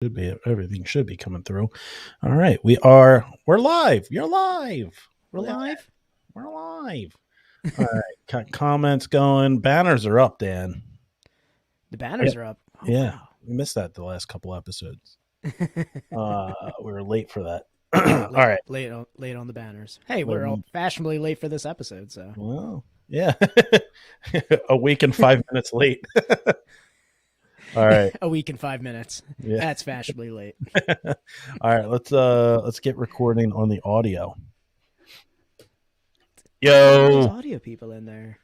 Should be everything should be coming through. All right, we're live. You're live. We're live. We're live. All right, got comments going. Banners are up, Dan. The banners are up. Oh, yeah, wow. We missed that the last couple episodes. We were late for that. All right, late on the banners. Hey, we're all fashionably late for this episode. So well, yeah, a week and 5 minutes late. All right. A week and 5 minutes. Yeah. That's fashionably late. All right, let's get recording on the audio. Yo. There's audio people in there.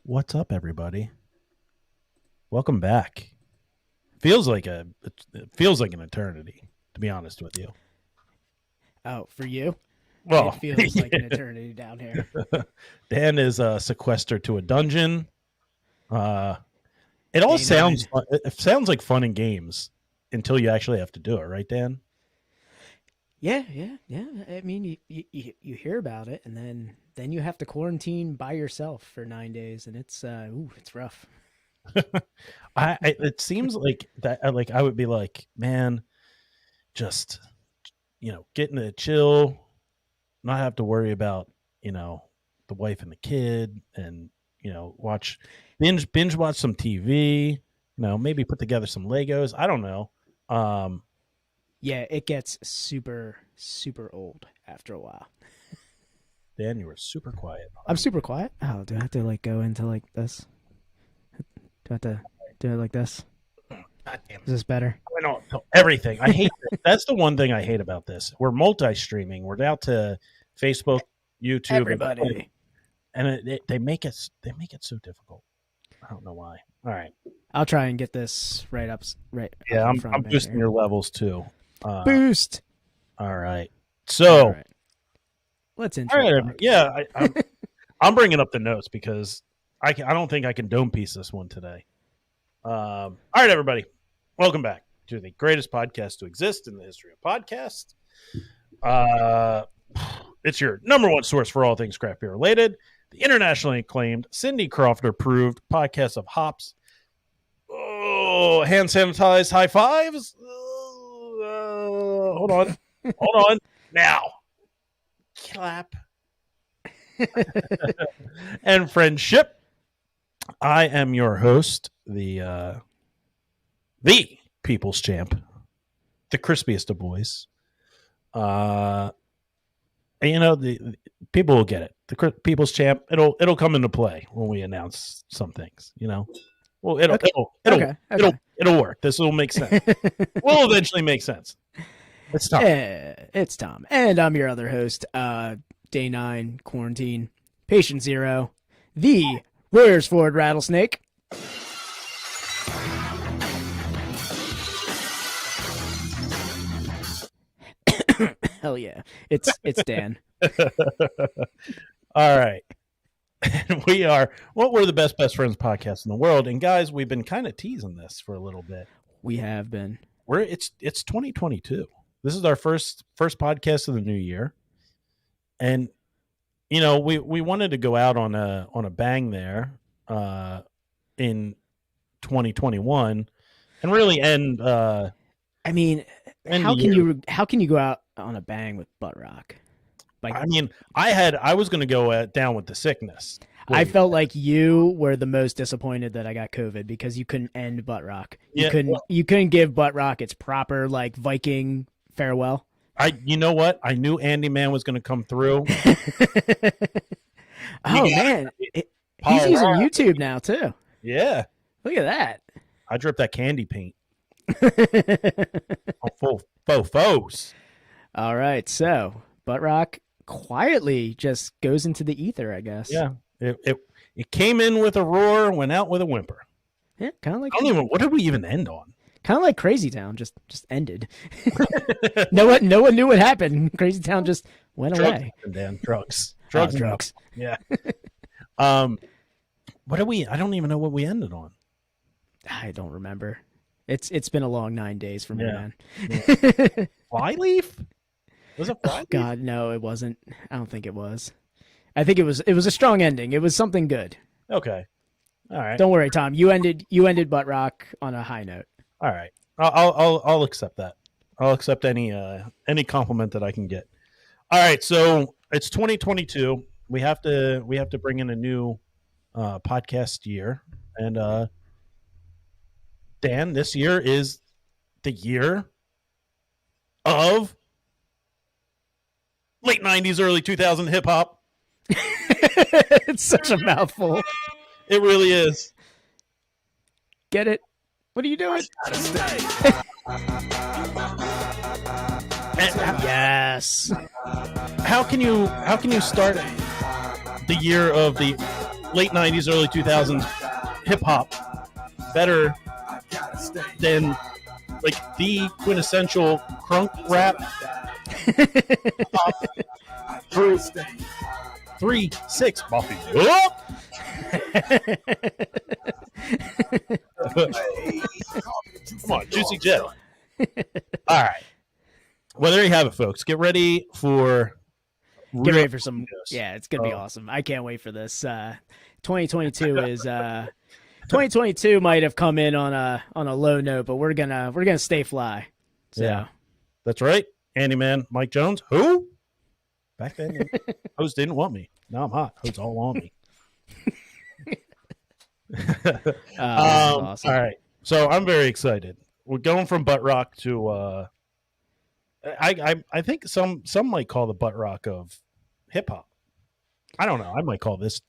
What's up, everybody? Welcome back. It feels like an eternity, to be honest with you. Oh, for you? Well, it feels like an eternity down here. Dan is sequestered to a dungeon. It all sounds like fun and games until you actually have to do it, right, Dan? Yeah. I mean, you hear about it, and then you have to quarantine by yourself for 9 days, and it's rough. It seems like that. Like I would be like, man, just getting to chill, not have to worry about the wife and the kid, and binge watch some TV, maybe put together some Legos. I don't know. Yeah, it gets super, super old after a while. Dan, you were super quiet. I'm super quiet? Oh, do I have to go into this? Do I have to do it like this? God damn. Is this better? I know everything. I hate it. That's the one thing I hate about this. We're multi-streaming. We're out to Facebook, YouTube, everybody. And they make it so difficult. I don't know why. All right, I'll try and get this right up. Yeah, I'm boosting your levels too. Boost. All right. So let's intro. All right, yeah, I'm bringing up the notes because I don't think I can dome piece this one today. All right, everybody, welcome back to the greatest podcast to exist in the history of podcasts. It's your number one source for all things craft beer related. The internationally acclaimed Cindy Crawford approved podcast of hops. Oh, hand sanitized high fives. Hold on. Now, clap. And friendship. I am your host, the people's champ, the crispiest of boys. The people will get it. The people's champ. It'll come into play when we announce some things. Well, it'll work. This will make sense. Will eventually make sense. It's Tom. It's Tom, and I'm your other host. Day 9 quarantine, patient 0, the Royersford Rattlesnake. Hell yeah, it's Dan. All right. And we're the best friends podcast in the world. And guys, we've been kind of teasing this for a little bit. We have been. It's 2022. This is our first podcast of the new year. And we wanted to go out on a bang there in 2021 and really end how can you go out on a bang with butt rock? I was going to go down with the sickness. I felt like you were the most disappointed that I got COVID because you couldn't end butt rock. You couldn't give butt rock its proper Viking farewell. You know what? I knew Andy Man was going to come through. Man, he's using YouTube now too. Yeah, look at that. I dripped that candy paint. Full faux. All right, so butt rock quietly just goes into the ether, I guess. Yeah, it came in with a roar, went out with a whimper. Yeah, kind of like. What did we even end on? Kind of like Crazy Town, just ended. No one knew what happened. Crazy Town just went away. Dan, drugs. Yeah. What did we? I don't even know what we ended on. I don't remember. It's been a long 9 days for me, man. Yeah. Flyleaf? Was it Flyleaf? Oh, God, no, it wasn't. I don't think it was. I think it was a strong ending. It was something good. Okay. All right. Don't worry, Tom. You ended butt rock on a high note. All right. I'll accept that. I'll accept any compliment that I can get. All right, so it's 2022. We have to bring in a new podcast year, and Dan, this year is the year of late 90s, early 2000 hip hop. It's such a mouthful. It really is. Get it? What are you doing? Yes. How can you start the year of the late 90s, early 2000s hip hop better than like the quintessential crunk rap? 3-6 Buffy. Come on, Juicy Jet. All right. Well, there you have it, folks. Get ready for some. Yeah, it's gonna be awesome. I can't wait for this. 2022 is 2022 might have come in on a low note, but we're gonna stay fly. So. Yeah, that's right. Andy Man, Mike Jones. Who? Back then, host didn't want me. Now I'm hot. Host all on me. Awesome. All right. So I'm very excited. We're going from butt rock to I think some might call the butt rock of hip hop. I don't know. I might call this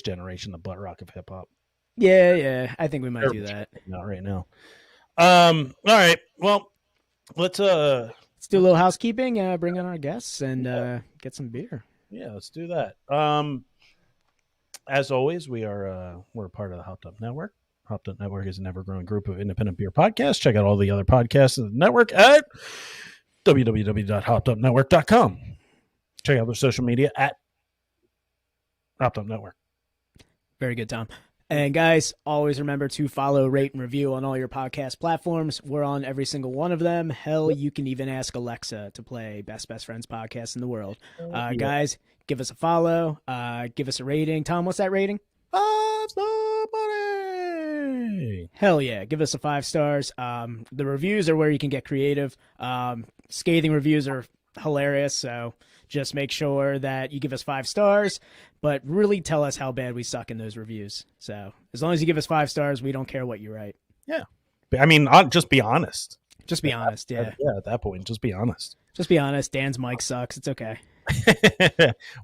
generation the butt rock of hip hop. Yeah. I think we might do that. Not right now. All right. Well, let's do a little housekeeping. Bring in our guests and get some beer. Yeah, let's do that. As always, we're a part of the Hopped Up Network. Hopped Up Network is an ever-growing group of independent beer podcasts. Check out all the other podcasts in the network at www.hoppedupnetwork.com. Check out their social media at Hopped Up Network. Very good, Tom. And guys, always remember to follow, rate, and review on all your podcast platforms. We're on every single one of them. Hell, you can even ask Alexa to play Best Friends podcast in the world. Guys, give us a follow. Give us a rating. Tom, what's that rating? 5-star buddy. Hell yeah, give us a 5 stars. The reviews are where you can get creative. Scathing reviews are hilarious, so just make sure that you give us 5 stars, but really tell us how bad we suck in those reviews. So as long as you give us 5 stars, we don't care what you write. Yeah. I mean, just be honest. Just be honest, yeah. Yeah, at that point, just be honest. Just be honest. Dan's mic sucks. It's okay.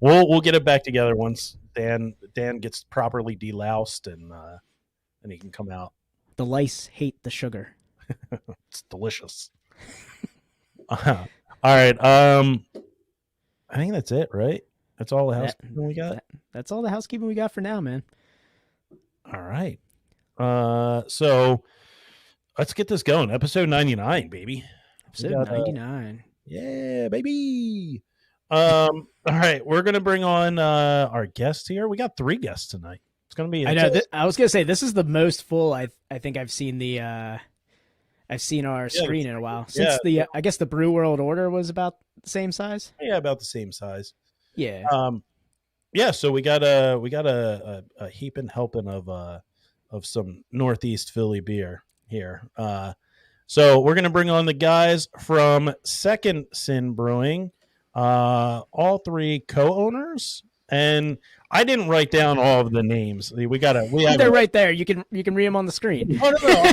We'll get it back together once Dan gets properly deloused and he can come out. The lice hate the sugar. It's delicious. All right. I think that's it, right? That's all the housekeeping we got. That's all the housekeeping we got for now, man. All right. So let's get this going. Episode 99, baby. Episode 99. Yeah, baby. All right. We're gonna bring on our guests here. We got 3 guests tonight. It's gonna be. I know. I was gonna say this is the most full I think I've seen I've seen our screen in a while since I guess the Brew World Order was about the same size. Yeah, about the same size. Yeah. Yeah. So we got a heaping helping of some Northeast Philly beer here. So we're gonna bring on the guys from Second Sin Brewing, all 3 co-owners. And I didn't write down all of the names. They're right there. You can read them on the screen. Oh, no. I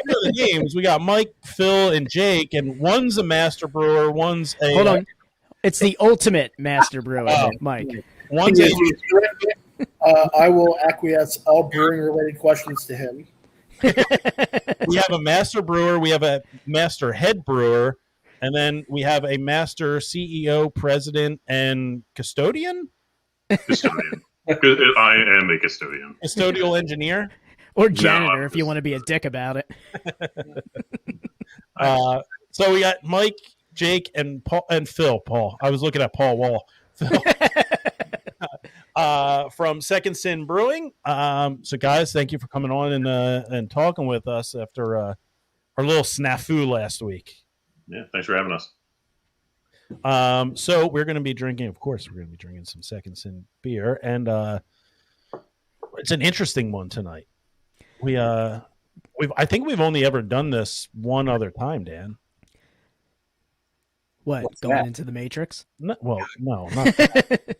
know the names. We got Mike, Phil, and Jake, and one's a master brewer. One's a hold on. It's the ultimate master brewer, Mike. One's I will acquiesce all brewing related questions to him. We have a master brewer. We have a master head brewer, and then we have a master CEO, president, and custodian. Custodian. I am a custodian. Custodial engineer. Or janitor, if you want to be a dick about it. So we got Mike, Jake, and Paul, and Phil. Paul. I was looking at Paul Wall. From Second Sin Brewing. So guys, thank you for coming on and talking with us after our little snafu last week. Yeah, thanks for having us. So we're going to be drinking, of course, some Second Sin beer, and it's an interesting one tonight. We I think we've only ever done this one other time, Dan. What, What's going that? into the Matrix? No, well, no, not that.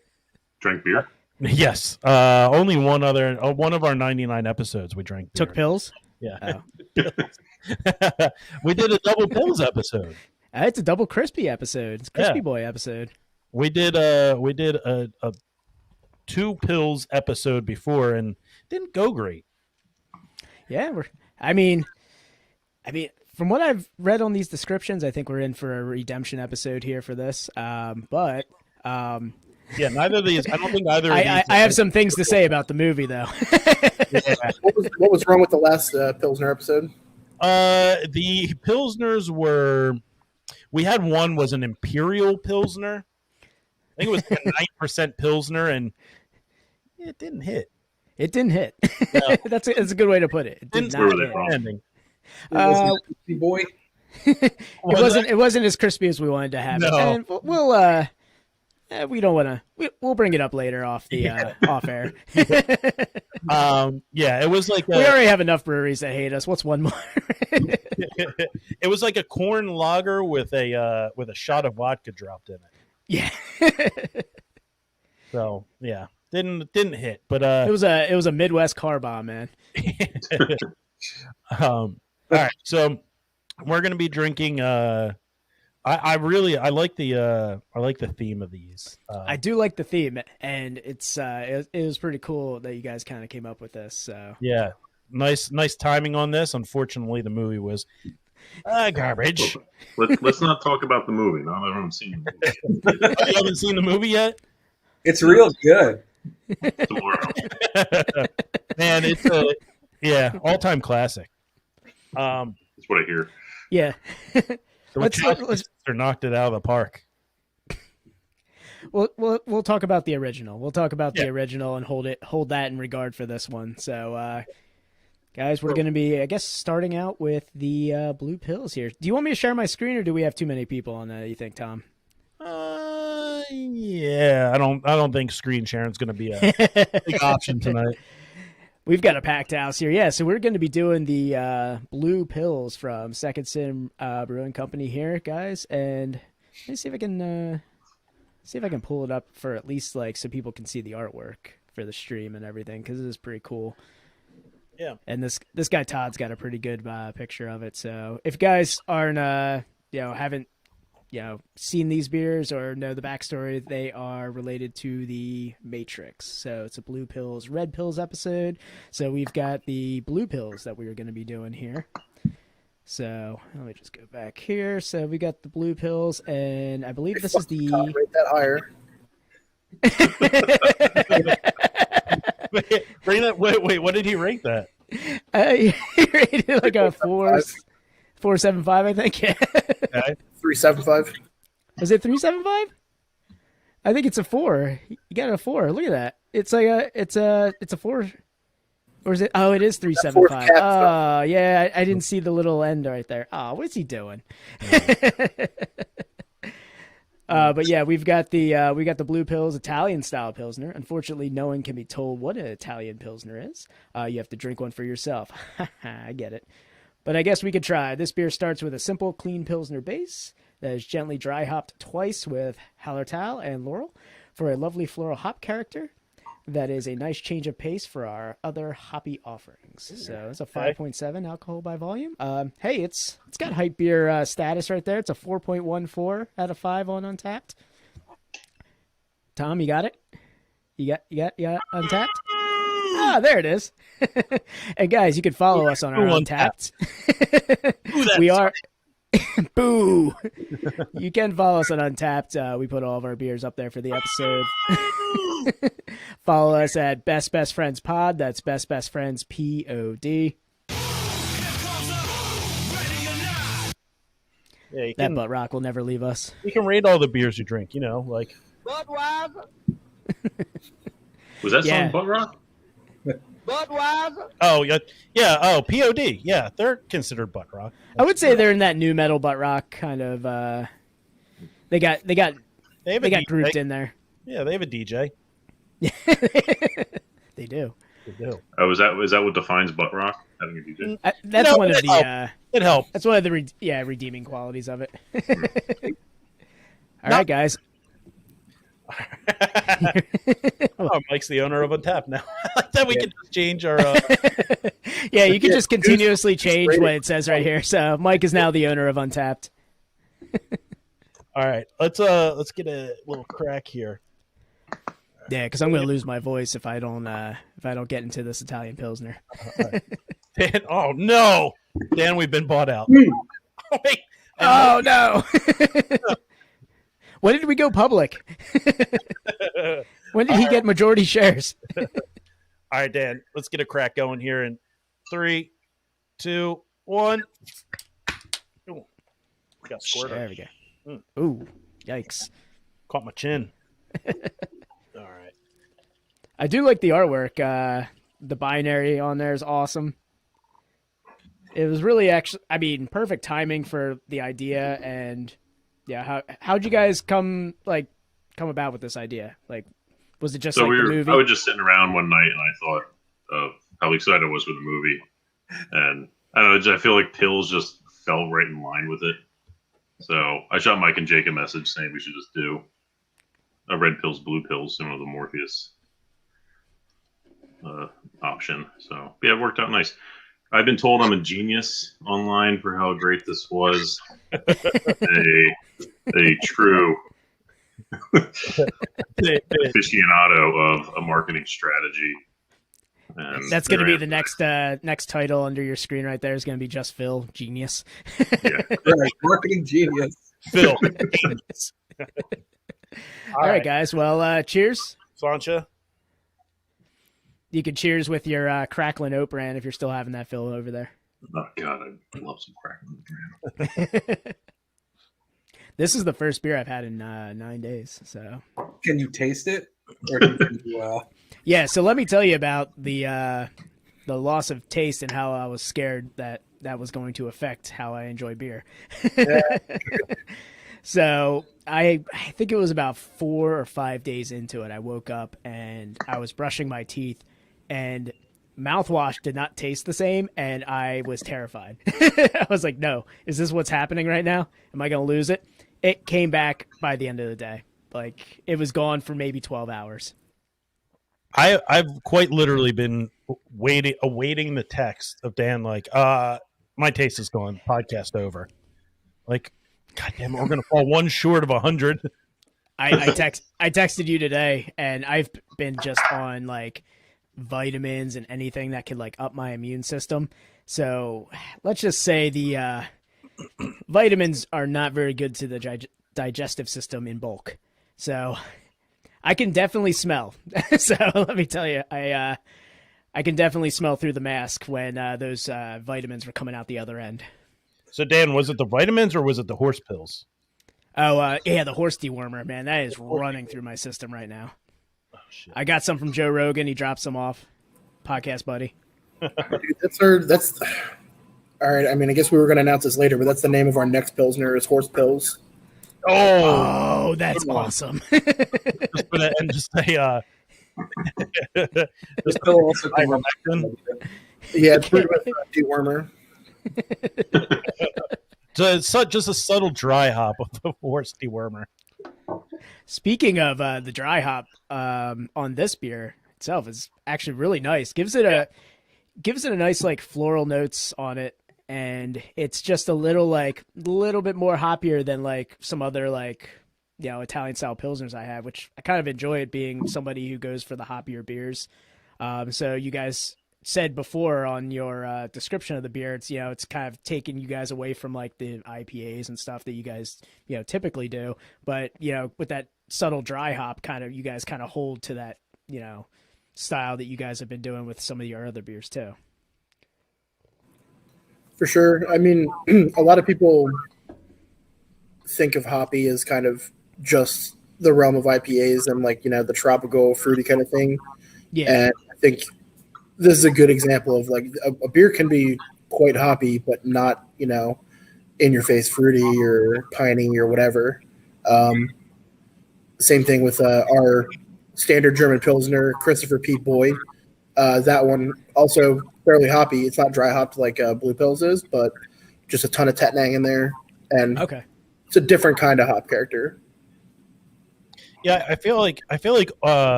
Drank beer. Yes. Only one other. One of our 99 episodes we drank beer. Took pills? Yeah. Oh. We did a double pills episode. It's a double crispy episode. It's a crispy Yeah. boy episode. We did a 2 pills episode before and didn't go great. Yeah, I mean, from what I've read on these descriptions, I think we're in for a redemption episode here for this. But Yeah, neither of these. I don't think either of these. I have some things to say about the movie, though. What was wrong with the last Pilsner episode? The pilsners were. We had one was an imperial pilsner. I think it was a 9% pilsner, and it didn't hit. It didn't hit. No. That's a good way to put it. It did Didn't not Where were they hit. from? Ending. Boy. It wasn't as crispy as we wanted to have it. No. And we don't want to. We'll bring it up later off the off air. Yeah, it was like We already have enough breweries that hate us. What's one more? it was like a corn lager with a shot of vodka dropped in it. Yeah. So yeah, didn't hit, but It was a Midwest car bomb, man. all right, so we're gonna be drinking. I like the theme of these. I do like the theme, and it was pretty cool that you guys kind of came up with this. So Yeah, nice timing on this. Unfortunately, the movie was garbage. Let's not talk about the movie. Not everyone's seen the movie. You haven't seen the movie yet, It's real good. Tomorrow. man. It's all-time classic. That's what I hear. yeah, The Let's- Wachowskis knocked it out of the park. we'll talk about the original. We'll talk about the Yeah. original and hold that in regard for this one. So, guys, we're going to be, I guess, starting out with the blue pills here. Do you want me to share my screen, or do we have too many people on that? You think, Tom? Yeah, I don't think screen sharing's going to be a big option tonight. We've got a packed house here. Yeah, so we're going to be doing the blue pills from Second Sin Brewing Company here, guys. And let me see if I can pull it up for at least so people can see the artwork for the stream and everything, because it is pretty cool. Yeah. And this guy Todd's got a pretty good picture of it. So if you guys aren't haven't seen these beers or know the backstory, they are related to the Matrix. So it's a blue pills, red pills episode. So we've got the blue pills that we are going to be doing here. So let me just go back here. So we got the blue pills, and I believe this is the Rate that higher. Wait, what did he rate that? he rated it like a 4.75, I think. Yeah. Okay. 3.75. Was it 3.75? I think it's a 4. You got a 4. Look at that. It's like it's a 4. Or is it? Oh, it is 3.75. Oh, yeah. I didn't see the little end right there. Oh, what's he doing? But yeah, we got the blue pills Italian style pilsner. Unfortunately, no one can be told what an Italian pilsner is. You have to drink one for yourself. I get it. But I guess we could try. This beer starts with a simple, clean pilsner base that is gently dry hopped twice with Hallertau and Laurel for a lovely floral hop character. That is a nice change of pace for our other hoppy offerings. So it's a 5.7 alcohol by volume. Hey, it's got hype beer status right there. It's a 4.14 out of 5 on Untapped. Tom, you got it? You got Untapped? Ah, there it is. And guys, you can follow us on our Untapped. We are. Boo! You can follow us on Untapped. We put all of our beers up there for the episode. Follow us at Best Friends Pod. That's Best Friends POD. Yeah, That butt rock will never leave us. you can rate all the beers you drink. Like Budweiser, Was that Yeah. song Butt Rock? Budweiser, oh yeah oh POD yeah they're considered butt rock. I would say they're in that new metal butt rock kind of. They got They have a grouped DJ. in there. Yeah, they have a DJ. They do. We do. Oh, is that what defines butt rock? Having a DJ? That's one of the It helps. that's one of the redeeming qualities of it. All right, guys. Oh, Mike's the owner of Untapped now. I like that we can just change our. Yeah, you can just continuously change what it says right here. So Mike is now the owner of Untapped. All right, let's get a little crack here. Yeah, because I'm going to lose my voice if I don't get into this Italian Pilsner. Dan, oh no, Dan, we've been bought out. Oh, wait. Oh no! When did we go public? When did he get majority shares? All right, Dan, let's get a crack going here in 3, 2, 1. Ooh, got squirted. There we go. Ooh, yikes! Caught my chin. All right. I do like the artwork. The binary on there is awesome. It was really perfect timing for the idea. And yeah, how'd you guys come about with this idea? Like, was it just So the movie? I was just sitting around one night and I thought of how excited I was for the movie, and I don't know, I feel like pills just fell right in line with it. So I shot Mike and Jake a message saying we should just do a red pills, blue pills, similar to the Morpheus option. So yeah, it worked out nice. I've been told I'm a genius online for how great this was. a true aficionado of a marketing strategy. And that's going to be the next title under your screen right there is going to be just Phil, genius. Yeah. Right, marketing genius. Phil. All right, guys. Well, cheers. Sancha. You can cheers with your Cracklin' Oat brand if you're still having that Phil over there. Oh God, I love some Cracklin'. This is the first beer I've had in 9 days. So, can you taste it? Or can you, yeah. So let me tell you about the loss of taste and how I was scared that was going to affect how I enjoy beer. So I think it was about 4 or 5 days into it. I woke up and I was brushing my teeth, and mouthwash did not taste the same, and I was terrified. I was like, no, is this what's happening right now? Am I going to lose it? It came back by the end of the day. Like, it was gone for maybe 12 hours. I've quite literally been awaiting the text of Dan, like, my taste is gone, podcast over. Like, God damn it, we're going to fall one short of 100. I texted you today, and I've been just on, like, vitamins and anything that could, like, up my immune system. So let's just say the vitamins are not very good to the digestive system in bulk. So I can definitely smell. So let me tell you, I can definitely smell through the mask when those vitamins were coming out the other end. So, Dan, was it the vitamins or was it the horse pills? Oh, yeah, the horse dewormer, man. That is running through my system right now. Oh, shit. I got some from Joe Rogan. He dropped some off. Podcast buddy. Dude, that's all right. I mean, I guess we were going to announce this later, but that's the name of our next Pilsner is Horse Pills. Oh, that's awesome. And just say, this pill also ivermectin. Yeah, it's pretty much a dewormer. So it's just a subtle dry hop of the horse dewormer. Speaking of the dry hop on this beer itself is actually really nice. Gives it a nice like floral notes on it, and it's just a little bit more hoppier than like some other like Italian style pilsners I have, which I kind of enjoy it being somebody who goes for the hoppier beers. So you guys said before on your description of the beer, it's kind of taking you guys away from like the IPAs and stuff that you guys typically do, but with that subtle dry hop you guys kind of hold to that style that you guys have been doing with some of your other beers too. For sure. I mean, a lot of people think of hoppy as kind of just the realm of IPAs and like the tropical fruity kind of thing. Yeah, and I think this is a good example of like a beer can be quite hoppy, but not, in your face fruity or piney or whatever. Same thing with our standard German Pilsner, Christopher Pete Boy. That one also fairly hoppy. It's not dry hopped like Blue Pills is, but just a ton of Tetnang in there, and Okay. it's a different kind of hop character. Yeah, I feel like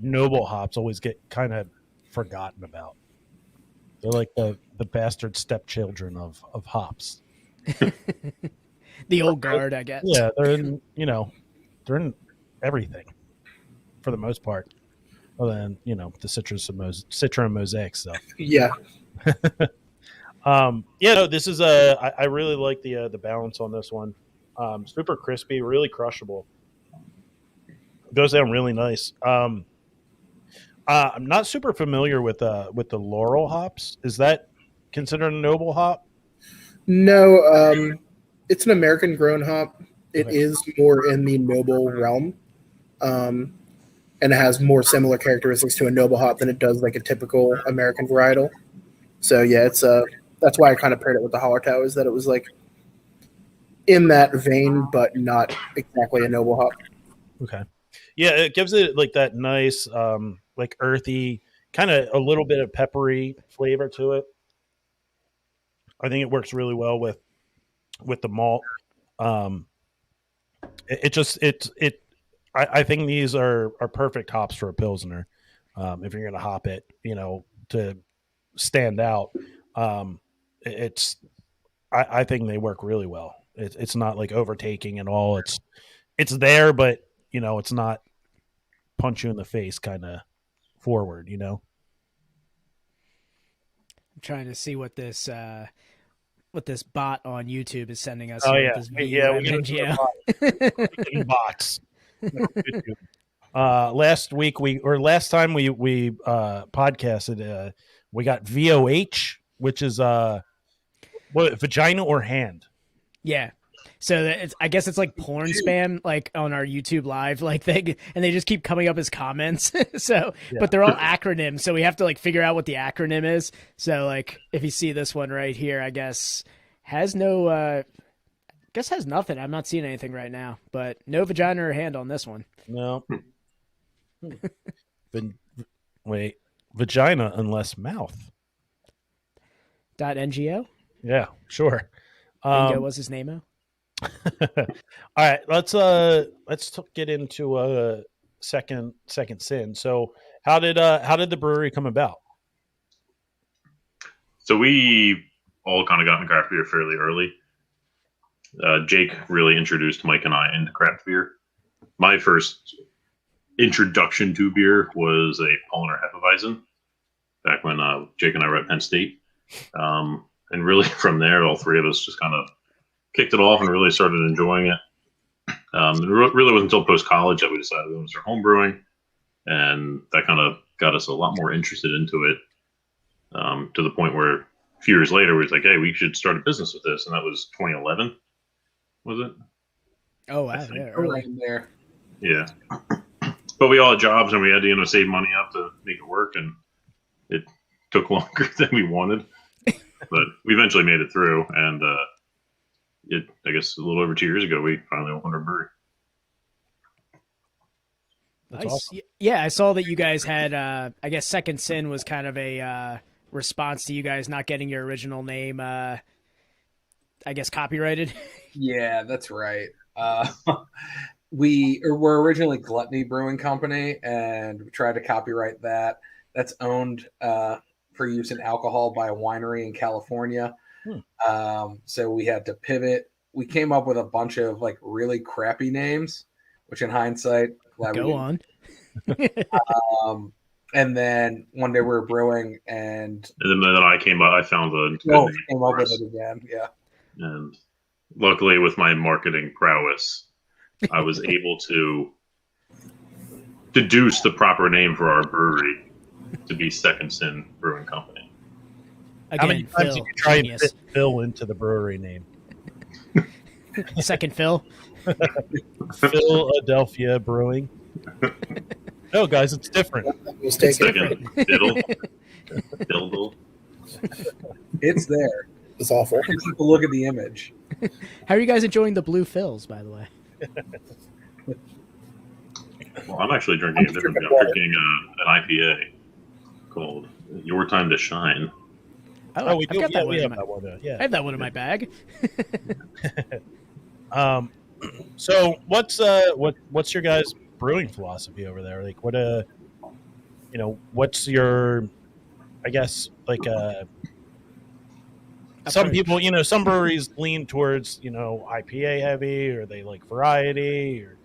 noble hops always get kind of forgotten about. They're like the bastard stepchildren of hops. The old guard, I guess. Yeah, they're in they're in everything for the most part. Other than the Citra and Mosaic stuff. Yeah. This is I really like the balance on this one. Super crispy, really crushable. Goes down really nice. I'm not super familiar with the Laurel hops. Is that considered a noble hop? No, it's an American grown hop. It Okay. is more in the noble realm, and it has more similar characteristics to a noble hop than it does like a typical American varietal. So yeah, it's that's why I kind of paired it with the Hallertau, is that it was like in that vein, but not exactly a noble hop. Okay. Yeah, it gives it like that nice, like earthy, kind of a little bit of peppery flavor to it. I think it works really well with the malt. I think these are perfect hops for a Pilsner. If you're going to hop it, to stand out. I think they work really well. It's not like overtaking at all. It's there, but it's not punch you in the face kind of forward. I'm trying to see what this bot on YouTube is sending us. Oh here yeah, with this yeah. We VUM get bots. Last time we podcasted, we got VOH, which is what, vagina or hand. Yeah. So I guess it's like porn spam, like on our YouTube live, like they just keep coming up as comments. So, Yeah. But they're all acronyms, so we have to like figure out what the acronym is. So, like if you see this one right here, I guess has no, has nothing. I'm not seeing anything right now, but no vagina or hand on this one. No. Wait, vagina unless mouth. .ngo. Yeah, sure. Bingo was his name. All right, let's get into second sin. So how did the brewery come about? So we all kind of got into craft beer fairly early. Jake really introduced Mike and I into craft beer. My first introduction to beer was a Paulaner Hefeweizen back when Jake and I were at Penn State. And really from there, all three of us just kind of kicked it off and really started enjoying it. It really wasn't until post-college that we decided we wanted to start home brewing. And that kind of got us a lot more interested into it, to the point where a few years later, we was like, hey, we should start a business with this. And that was 2011, was it? Oh, wow. Yeah, early. Right in there. Yeah. But we all had jobs and we had to, save money up to make it work. And it took longer than we wanted. But we eventually made it through. And I guess a little over 2 years ago, we finally opened our brewery. That's Nice. awesome. Yeah, I saw that you guys had, I guess Second Sin was kind of a response to you guys not getting your original name, I guess, copyrighted. Yeah, that's right. We were originally Gluttony Brewing Company, and we tried to copyright that. That's owned for use in alcohol by a winery in California. So we had to pivot. We came up with a bunch of like really crappy names, which in hindsight, glad Go we on. and then one day we were brewing, and then I came up, I found the came up with it again. Yeah. And luckily, with my marketing prowess, I was able to deduce the proper name for our brewery to be Second Sin Brewing Company. How many Again, times Phil, did you try and genius. fit Phil into the brewery name? Second Phil. Philadelphia Brewing. No, guys, it's different. Was taken. Second Diddle. Diddle. It's there. It's awful. Just have to look at the image. How are you guys enjoying the Blue Phils, by the way? Well, I'm actually drinking a different. I'm drinking an IPA called Your Time to Shine. Oh, we I've do. got Yeah, that we one. have that one. Yeah. I have that one in my bag. So what's your guys' brewing philosophy over there? Like, what's your, I guess, like some Approach. people, some breweries lean towards IPA heavy, or they like variety, or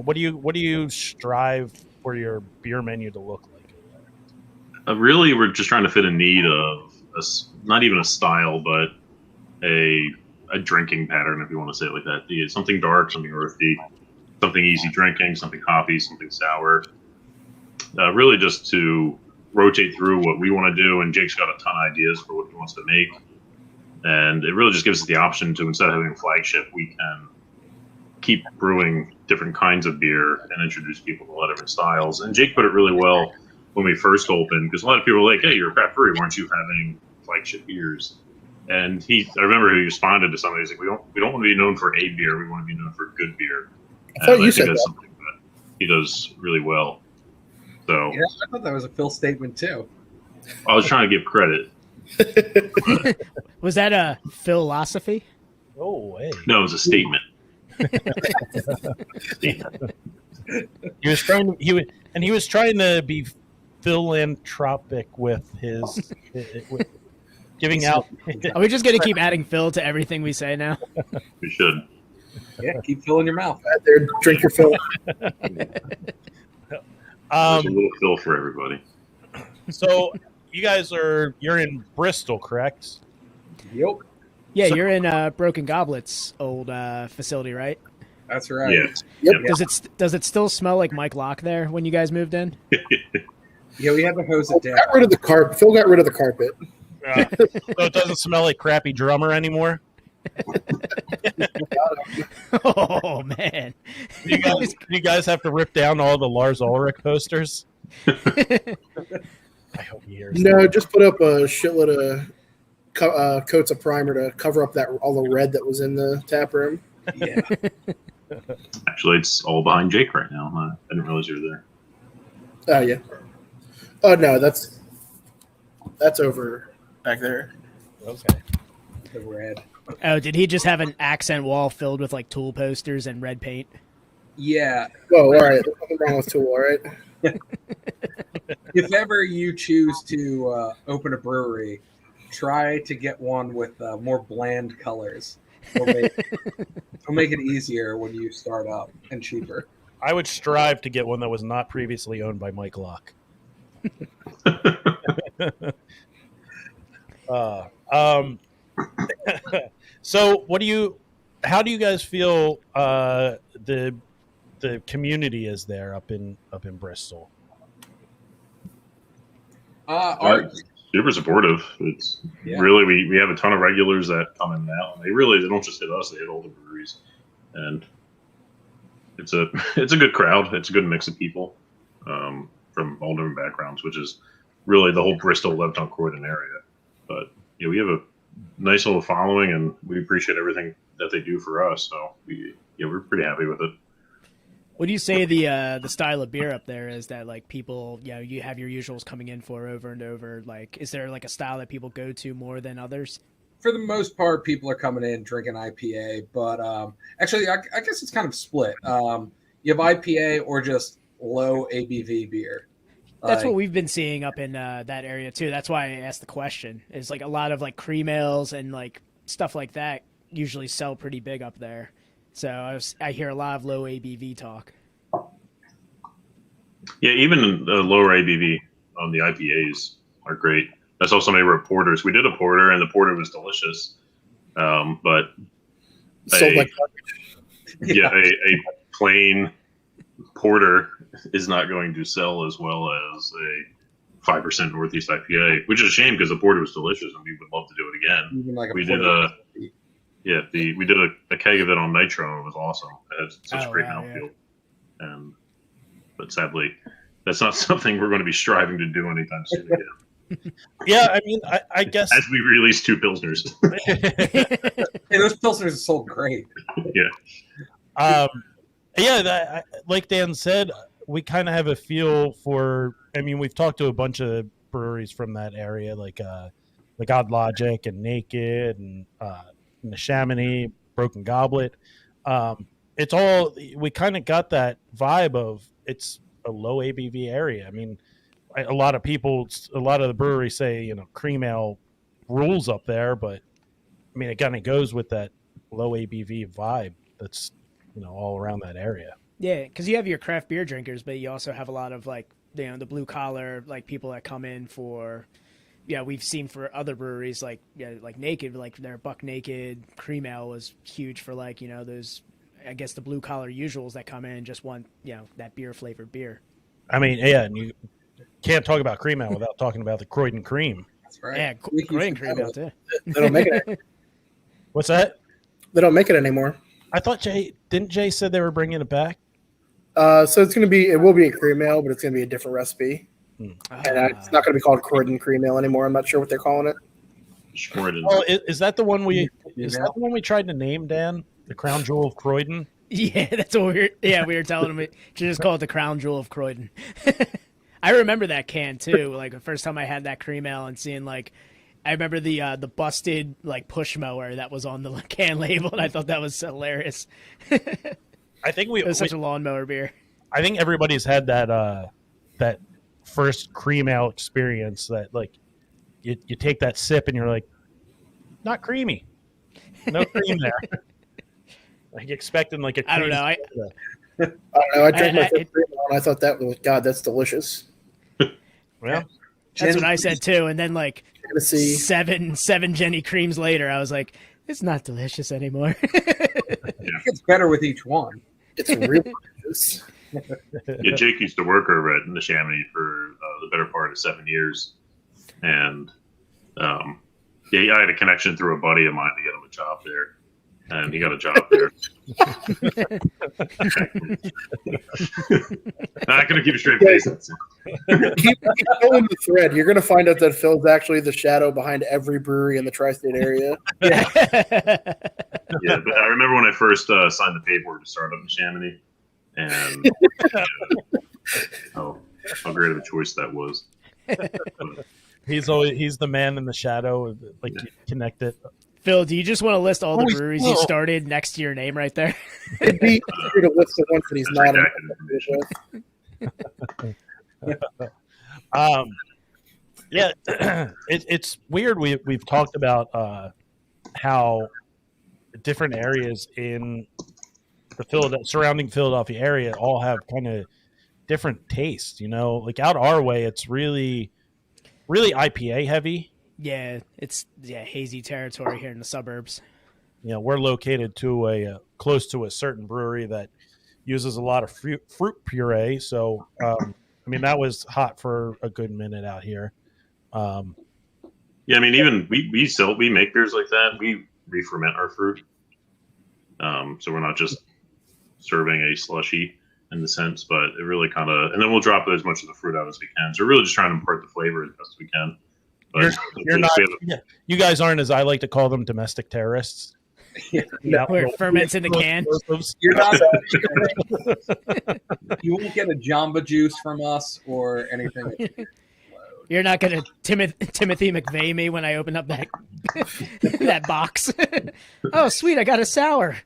what do you strive for your beer menu to look like over there? Really, we're just trying to fit a need of not even a style, but a drinking pattern, if you want to say it like that. Something dark, something earthy, something easy drinking, something hoppy, something sour. Really, just to rotate through what we want to do, and Jake's got a ton of ideas for what he wants to make. And it really just gives us the option to, instead of having a flagship, we can keep brewing different kinds of beer and introduce people to a lot of different styles. And Jake put it really well when we first opened, because a lot of people were like, "Hey, you're a craft brewery. Why aren't you having flagship beers?" And I remember he responded to somebody. He's like, "We don't want to be known for a beer. We want to be known for good beer." I thought And you I said think that's that. something that he does really well. So Yeah, I thought that was a Phil statement too. I was trying to give credit. Was that a philosophy? Oh, hey. No, it was a statement. He was trying to be philanthropic with his with giving out. Are we just going to keep adding Phil to everything we say now? We should. Yeah, keep filling your mouth. Out there, drink your fill. There's a little fill for everybody. So you guys you're in Bristol, correct? Yep, Yeah, So- you're in Broken Goblet's old facility, right? that's right. Yes. Yep. Does it still smell like Mike Locke there when you guys moved in? Yeah, we had to hose it down. Got rid of the carpet. Phil got rid of the carpet. So it doesn't smell like crappy drummer anymore. Oh man, You guys have to rip down all the Lars Ulrich posters. I hope he hears. No, just put up a shitload of coats of primer to cover up all the red that was in the tap room. Yeah, Actually, it's all behind Jake right now. I didn't realize you were there. Oh yeah. Oh no, that's over back there. Okay. the red. Oh, did he just have an accent wall filled with like Tool posters and red paint? Yeah, Oh, all right. There's nothing wrong with Tool, all right? if ever you choose to open a brewery, try to get one with more bland colors. It'll make it easier when you start up and cheaper. I would strive to get one that was not previously owned by Mike Locke. So how do you guys feel the community is there up in Bristol? Super supportive. It's really we have a ton of regulars that come in and out, and they don't just hit us; they hit all the breweries, and it's a good crowd. It's a good mix of people from all different backgrounds, which is really the whole Bristol, Lebanon, Croydon area. But we have a nice little following, and we appreciate everything that they do for us. So we're pretty happy with it. What do you say the style of beer up there is that like people, you have your usuals coming in for over and over? Like, is there like a style that people go to more than others? For the most part, people are coming in drinking IPA, but actually, I guess it's kind of split. You have IPA or just low ABV beer. That's what we've been seeing up in that area too. That's why I asked the question. Is like a lot of like cream ales and like stuff like that usually sell pretty big up there. So I hear a lot of low ABV talk. Yeah, even the lower ABV on the IPAs are great. I saw somebody wrote porters. We did a porter, and the porter was delicious. But Sold like a plain porter is not going to sell as well as a 5% Northeast IPA, which is a shame because the porter was delicious, and we would love to do it again. Even like We did a keg of it on Nitro, and it was awesome. It had such a great mouthfeel. But sadly, that's not something we're going to be striving to do anytime soon again. Yeah, I mean, I guess As we release 2 Pilsners. Hey, those pilsners are sold great. like Dan said, we kind of have a feel for. I mean, we've talked to a bunch of breweries from that area, like Odd Logic and Naked and the Chamonix, Broken Goblet. It's all, we kind of got that vibe of it's a low ABV area. I mean, a lot of the breweries say, cream ale rules up there, but I mean, it kind of goes with that low ABV vibe that's, all around that area. Yeah, because you have your craft beer drinkers, but you also have a lot of like, the blue collar, like people that come in for, we've seen for other breweries like Naked, like their Buck Naked cream ale was huge for like, those, I guess the blue collar usuals that come in and just want, that beer flavored beer. I mean, yeah, and you can't talk about cream ale without talking about the Croydon cream. That's right. Yeah, Croydon cream ale too. They don't make it. What's that? They don't make it anymore. I thought Jay said they were bringing it back? So it will be a cream ale, but it's going to be a different recipe. And it's not going to be called Croydon cream ale anymore. I'm not sure what they're calling it. Oh, is that the one we tried to name, Dan? The crown jewel of Croydon? Yeah, that's what we were telling them to just call it the crown jewel of Croydon. I remember that can too. Like the first time I had that cream ale and seeing like, I remember the busted like push mower that was on the can label, and I thought that was hilarious. I think it was such a lawnmower beer. I think everybody's had that first cream ale experience that like you take that sip and you're like, not creamy, no cream there. Like expecting like a cream. I don't know. I don't know. I drank my first cream ale and I thought that's delicious. Well, that's what I said too. And then like see. seven Jenny creams later, I was like, it's not delicious anymore. It gets better with each one. It's really delicious. Yeah, Jake used to work over at the Chamonix for the better part of 7 years, and I had a connection through a buddy of mine to get him a job there, and he got a job there. Not going to keep a straight face. Keep pulling the thread. You're going to find out that Phil's actually the shadow behind every brewery in the tri-state area. Yeah. Yeah, but I remember when I first signed the paperwork to start up in Chamonix, and how great of a choice that was. He's the man in the shadow, like you connect it. Phil, do you just want to list all the breweries you started next to your name right there? It'd be easier to list the ones that he's not. Yeah, it's weird. We've talked about how different areas in the surrounding Philadelphia area all have kind of different tastes. Like out our way, it's really IPA heavy. Yeah, it's hazy territory here in the suburbs. We're located close to a certain brewery that uses a lot of fruit puree. So, I mean, that was hot for a good minute out here. Yeah, I mean, even we make beers like that. We re-ferment our fruit, so we're not just serving a slushy in the sense, but it really kind of, and then we'll drop as much of the fruit out as we can. So we're really just trying to impart the flavor as best we can. But you're not. You guys aren't, as I like to call them, domestic terrorists. Where it ferments in the can. You're not. You won't get a Jamba Juice from us or anything. You're not going to Timothy McVeigh me when I open up that that box. Oh, sweet! I got a sour.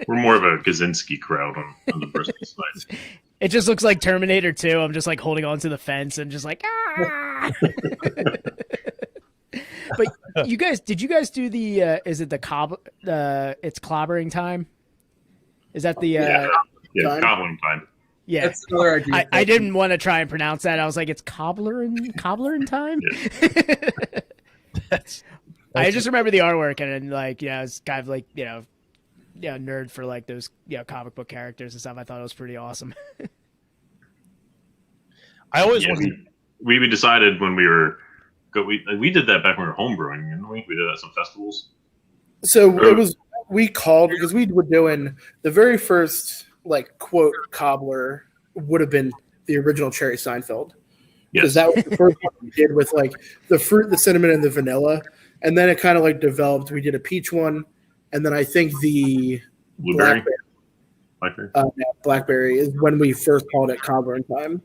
We're more of a Kaczynski crowd on the Bristol side. It just looks like Terminator 2. I'm just like holding on to the fence and just like, ah! But did you guys do the, is it the it's clobbering time? Is that the, cobbling time. Yeah. That's another idea. I didn't want to try and pronounce that. I was like, it's cobblerin time? Yeah. I just remember the artwork and like, it's kind of like, nerd for like those comic book characters and stuff. I thought it was pretty awesome. I always we decided when we were we did that back when we were homebrewing, didn't we? We did that at some festivals. So it was because we were doing the very first like quote cobbler would have been the original Cherry Seinfeld. Because that was the first one we did with like the fruit, the cinnamon, and the vanilla, and then it kind of like developed. We did a peach one. And then I think the Blackberry is when we first called it cobbler time.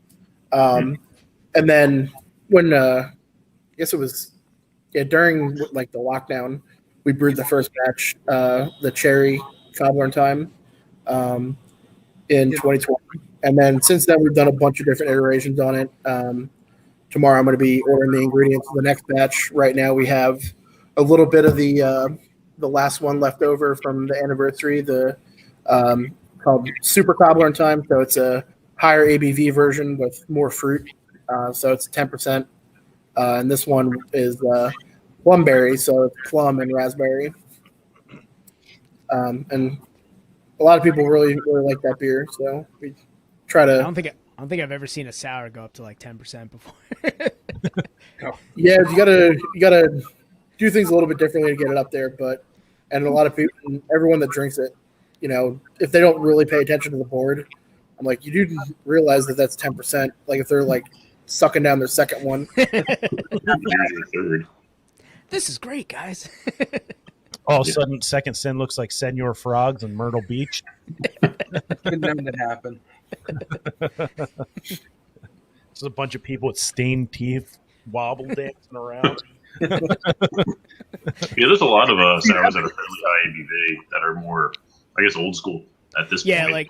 And then when I guess it was during like the lockdown, we brewed the first batch, the cherry cobbler and time, in 2020, and then since then we've done a bunch of different iterations on it. Tomorrow I'm going to be ordering the ingredients for the next batch. Right now we have a little bit of the last one left over from the anniversary, the called Super Cobbler in Time. So it's a higher ABV version with more fruit. So it's 10%. And this one is plumberry, so it's plum and raspberry. And a lot of people really like that beer. So we try to. I don't think I've ever seen a sour go up to like 10% before. Yeah, you gotta do things a little bit differently to get it up there. And a lot of people, everyone that drinks it, if they don't really pay attention to the board, I'm like, you do realize that that's 10%. Like if they're like sucking down their second one. Third. This is great, guys. All of a sudden, Second Sin looks like Senor Frogs in Myrtle Beach. Been known to happen. There's a bunch of people with stained teeth wobble dancing around. Yeah, there's a lot of sours that are fairly high ABV that are more, I guess, old school at this point.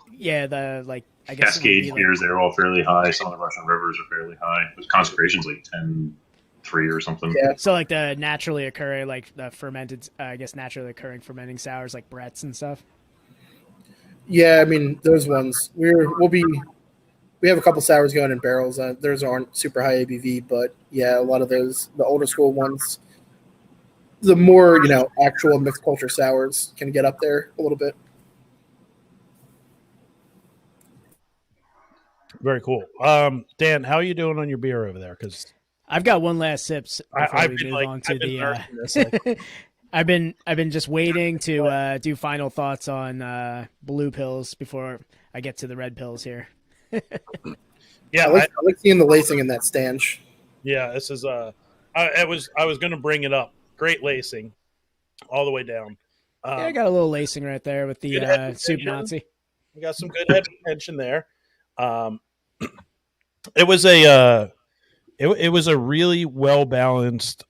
I guess Cascade beers, they're all fairly high. Some of the Russian rivers are fairly high. The concentration's like 10.3 or something. Yeah. So like the naturally occurring, like the fermented, naturally occurring fermenting sours like Brett's and stuff. Yeah, I mean those ones. We have a couple sours going in barrels. Those aren't super high ABV, but yeah, a lot of those, the older school ones, the more actual mixed culture sours can get up there a little bit. Very cool. Dan, how are you doing on your beer over there? Because I've got one last sip. I've been just waiting to do final thoughts on blue pills before I get to the red pills here. Yeah, I like seeing the lacing in that stanch. Yeah, this is I was going to bring it up. Great lacing, all the way down. I got a little lacing right there with the soup Nazi. We got some good head retention there. It was a really well balanced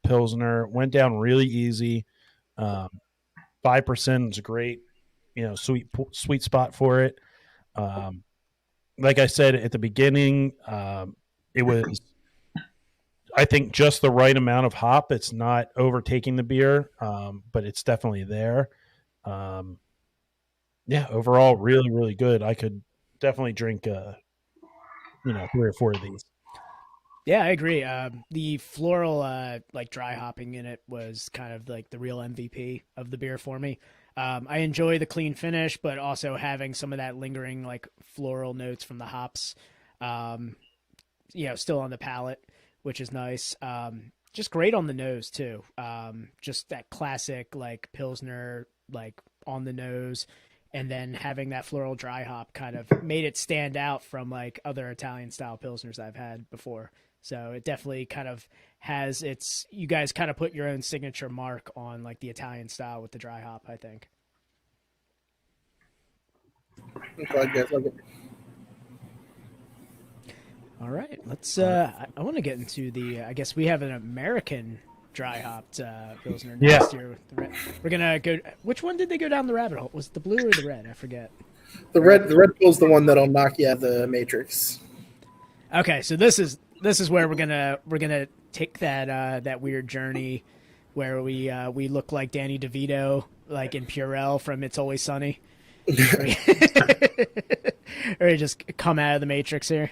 pilsner. Went down really easy. 5% is a great, sweet spot for it. Like I said at the beginning, it was, I think, just the right amount of hop. It's not overtaking the beer, but it's definitely there. Overall, really, really good. I could definitely drink, 3 or 4 of these. Yeah, I agree. The floral, dry hopping in it was kind of like the real MVP of the beer for me. I enjoy the clean finish, but also having some of that lingering like floral notes from the hops, still on the palate, which is nice. Just great on the nose too. Just that classic like Pilsner, like on the nose. And then having that floral dry hop kind of made it stand out from like other Italian style Pilsners I've had before. So it definitely kind of has you guys kind of put your own signature mark on like the Italian style with the dry hop, I think. All right, let's, I want to get into I guess we have an American dry hopped Pilsner next year. We're going to go, which one did they go down the rabbit hole? Was it the blue or the red? I forget. The red pill's the one that'll knock you out of the Matrix. Okay, so this is where we're gonna take that weird journey where we look like Danny DeVito, like in Purell from It's Always Sunny, or just come out of the Matrix here.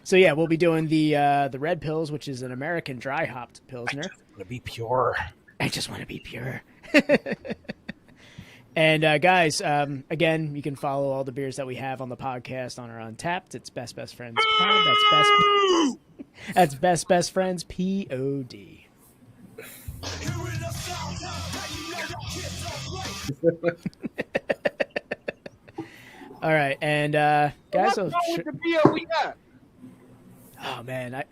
So yeah, we'll be doing the red pills, which is an American dry hopped Pilsner. I just want to be pure. I just want to be pure. And guys, again, you can follow all the beers that we have on the podcast on our Untapped. It's Best Friends Pod. That's Best Friends POD. All right, and guys, the beer we got? Oh man,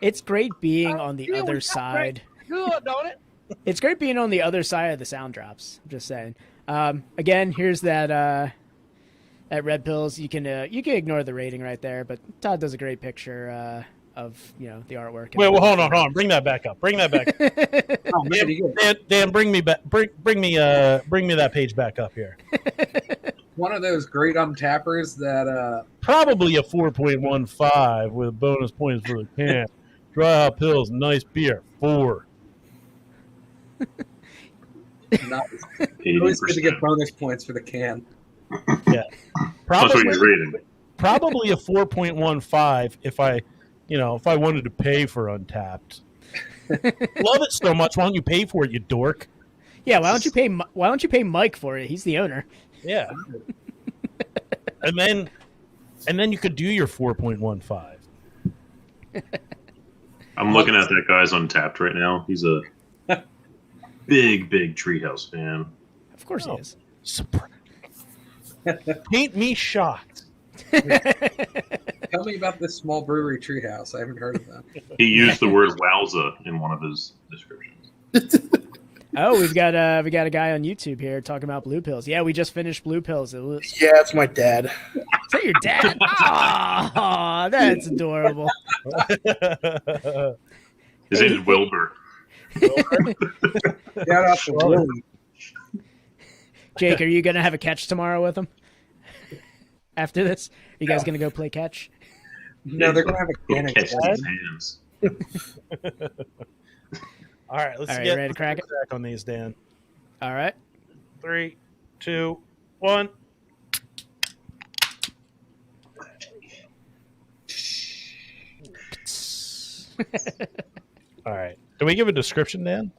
it's great being on the other side. Good, don't it? It's great being on the other side of the sound drops. I'm just saying. Again, here's that at Red Pills. You can ignore the rating right there, but Todd does a great picture of the artwork. Wait, well, hold on. Bring that back up. Oh, man, you get Dan, bring me back. Bring me that page back up here. one of those great untappers that Probably a 4.15 with bonus points for the can. Dry hop pills, nice beer. 4. nice. Always good to get bonus points for the can. Yeah, That's what you're rating. probably a 4.15 if I wanted to pay for Untapped. Love it so much. Why don't you pay for it, you dork? Yeah, why don't you pay Mike for it? He's the owner. Yeah. and then you could do your 4.15. I'm looking at that guy's Untapped right now. He's a big Treehouse fan. Of course he is. Paint me shocked. Tell me about this small brewery treehouse. I haven't heard of that. He used the word wowza in one of his descriptions. Oh, we got a guy on YouTube here talking about Blue Pills. Yeah, we just finished Blue Pills. Is Yeah, it's my dad. that your dad? Oh, that's adorable. His name is Wilbur. Shout out to Willie. Jake, are you gonna have a catch tomorrow with him? After this, are you guys gonna go play catch? No, they're gonna have a can of Catch Jack. his hands. All right, let's All right, get ready to crack it? on these, Dan. All right. 3, 2, 1. All right. Do we give a description, Dan?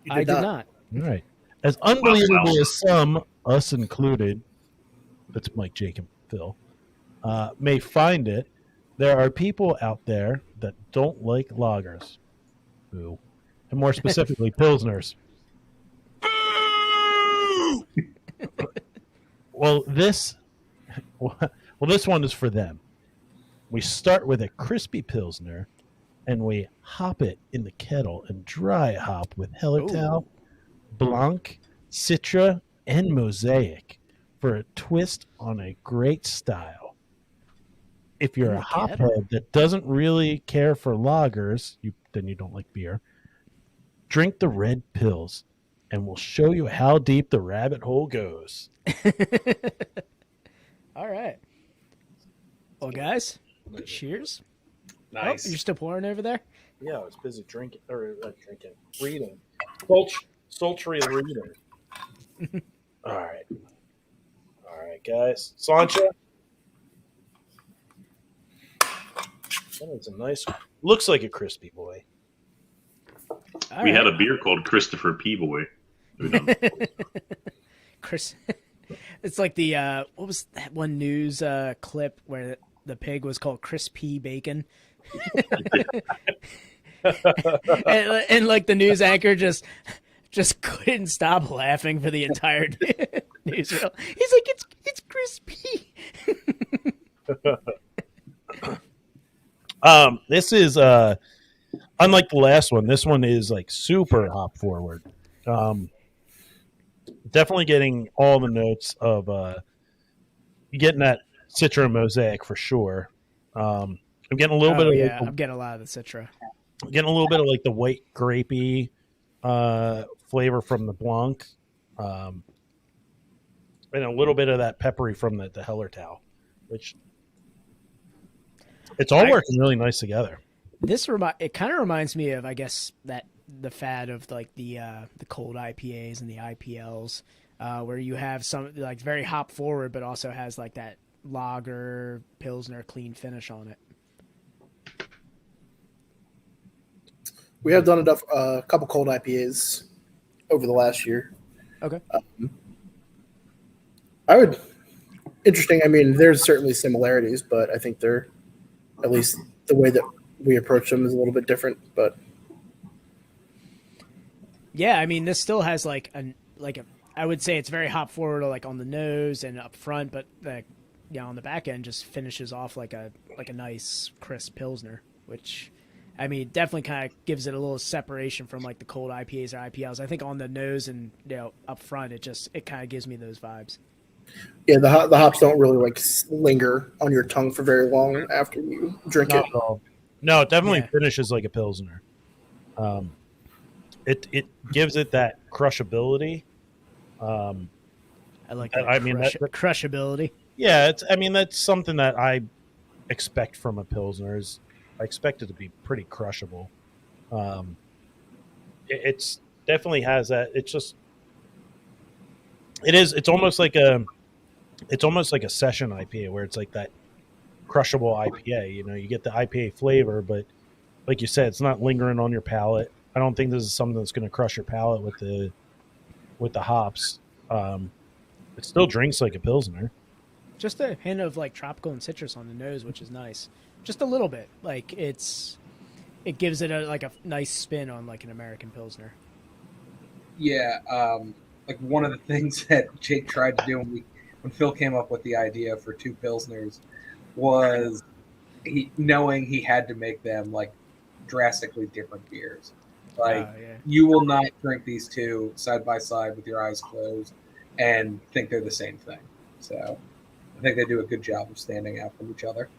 You I did not. All right. As unbelievable Wow. as some, us included, that's Mike, Jake, and Phil, may find it, there are people out there that don't like lagers. Boo. And more specifically, Pilsners. Well, this one is for them. We start with a crispy Pilsner, and we hop it in the kettle and dry hop with Hellertau, Blanc, Citra, and Mosaic for a twist on a great style. If you're a hophead that doesn't really care for lagers, then you don't like beer, drink the red pills, and we'll show you how deep the rabbit hole goes. All right. Well, guys, cheers. Nice. Oh, you're still pouring over there? Yeah, I was busy reading. Sultry reading. All right, guys. Sancha. That is a nice. Looks like a crispy boy. All We right. had a beer called Christopher Peeboy. Chris. It's like the what was that one news clip where the pig was called Chris P. Bacon, and like the news anchor just couldn't stop laughing for the entire newsreel. He's like, it's crispy. This is unlike the last one. This one is like super hop forward. Definitely getting all the notes of getting that Citra Mosaic for sure. I'm getting a little bit of I'm getting a lot of the Citra. getting a little bit of like the white grapey flavor from the Blanc, and a little bit of that peppery from the Hellertau, which it's all working really nice together. It kind of reminds me of, I guess, that the fad of like the cold IPAs and the IPLs, where you have some like very hop forward, but also has like that lager pilsner clean finish on it. We have done a couple cold IPAs over the last year. Okay. Interesting. I mean, there's certainly similarities, but I think they're, at least the way that we approach them is a little bit different. But yeah, I mean, this still has I would say it's very hop forward, like on the nose and up front, but on the back end just finishes off like a nice crisp pilsner, which, I mean, definitely kind of gives it a little separation from like the cold IPAs or IPLs. I think on the nose and up front, it kind of gives me those vibes. Yeah, the hops don't really like linger on your tongue for very long after you drink Not it. at all. No, it definitely Yeah. finishes like a pilsner. It gives it that crushability. I like that. I mean, Crushability. yeah, that's something that I expect from a pilsner. Is I expect it to be pretty crushable. It's definitely has that. It's almost like a session IPA where it's like that crushable IPA. You know, you get the IPA flavor, but like you said, it's not lingering on your palate. I don't think this is something that's going to crush your palate with the hops. It still drinks like a pilsner. Just a hint of like tropical and citrus on the nose, which is nice. Just a little bit. Like it gives it a nice spin on like an American pilsner. Yeah, like one of the things that Jake tried to do when Phil came up with the idea for two pilsners was knowing he had to make them like drastically different beers. Like Yeah. you will not drink these two side by side with your eyes closed and think they're the same thing. So I think they do a good job of standing out from each other.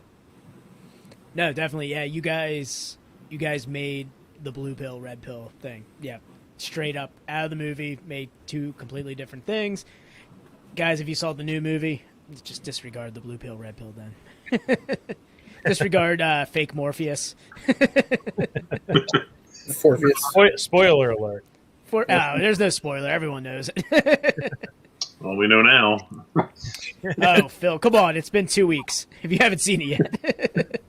No, definitely. Yeah, you guys made the blue pill, red pill thing. Yeah, straight up out of the movie, made two completely different things. Guys, if you saw the new movie, just disregard the blue pill, red pill then. Disregard fake Morpheus. Spoiler alert. There's no spoiler. Everyone knows it. Well, we know now. Oh, Phil, come on. It's been 2 weeks. If you haven't seen it yet.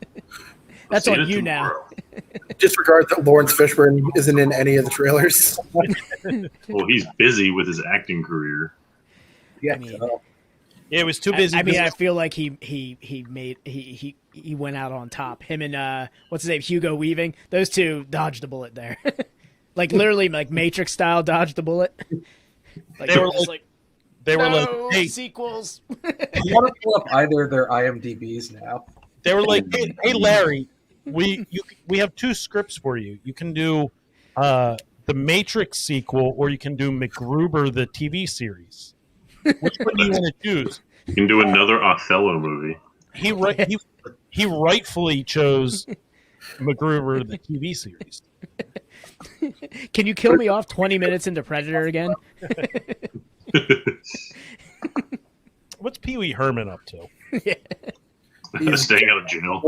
That's on you now. Disregard that Lawrence Fishburne isn't in any of the trailers. Well, he's busy with his acting career. Yeah, I mean, Yeah, it was too busy. I mean, I feel like he went out on top. Him and what's his name, Hugo Weaving. Those two dodged a bullet there, like literally, like Matrix style, dodged a bullet. Like they were like, no hey, sequels. I want to pull up either of their IMDb's now. they were like, hey, Larry, we have two scripts for you. You can do the Matrix sequel, or you can do MacGruber the TV series. Which one do you want to choose? You can do another Othello movie. He rightfully chose MacGruber the TV series. Can you kill me off 20 minutes into Predator again? What's Pee Wee Herman up to? Staying out of jail.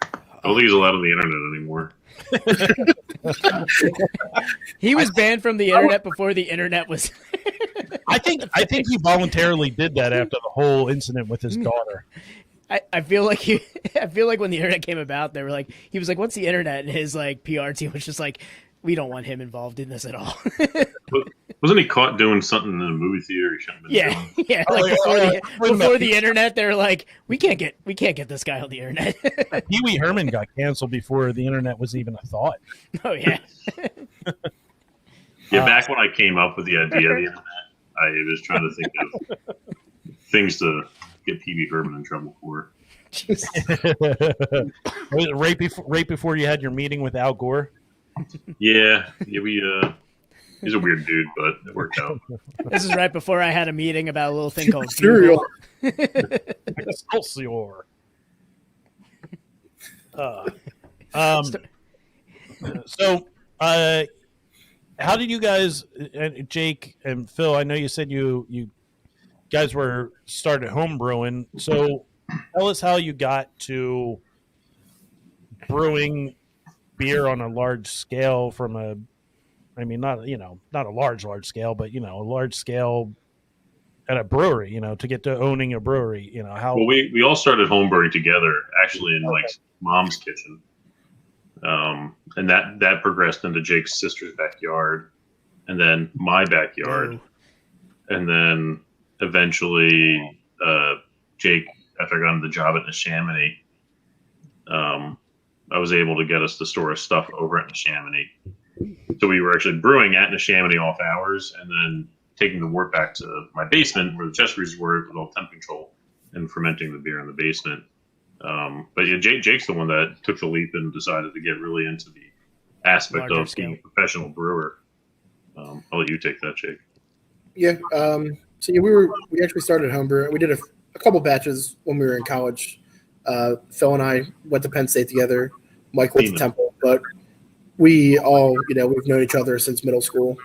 I don't think he's allowed on the internet anymore. He was banned from the internet before the internet was. I think he voluntarily did that after the whole incident with his daughter. I feel like when the internet came about, they were like, he was like, "What's the internet?" And his like PR team was just like, "We don't want him involved in this at all." Wasn't he caught doing something in a movie theater he shouldn't have been doing? Yeah. Like before the internet, they were like, "We can't get this guy on the internet." Pee Wee Herman got canceled before the internet was even a thought. Oh yeah. Yeah, back when I came up with the idea of the internet, I was trying to think of things to get Pee Wee Herman in trouble for. Was it right before you had your meeting with Al Gore? Yeah, he's a weird dude, but it worked out. This is right before I had a meeting about a little thing called Cereal. Excelsior. So, how did you guys, Jake and Phil? I know you said you guys were started home brewing. So, tell us how you got to brewing beer on a large scale from a. I mean, not a large scale, but a large scale at a brewery. To get to owning a brewery. How. Well, we all started homebrewing together, actually, in like mom's kitchen. And that progressed into Jake's sister's backyard, and then my backyard, and then eventually Jake, after I got him the job at Neshaminy, I was able to get us to store his stuff over at Neshaminy. So we were actually brewing at Neshaminy off hours, and then taking the wort back to my basement where the chest freezers were with all temp control and fermenting the beer in the basement. But yeah, Jake's the one that took the leap and decided to get really into the aspect Larger of scale. being a professional brewer. I'll let you take that, Jake. Yeah. So yeah, we actually started homebrew. We did a couple batches when we were in college. Phil and I went to Penn State together. Mike went to Seaman. Temple, but we all, we've known each other since middle school.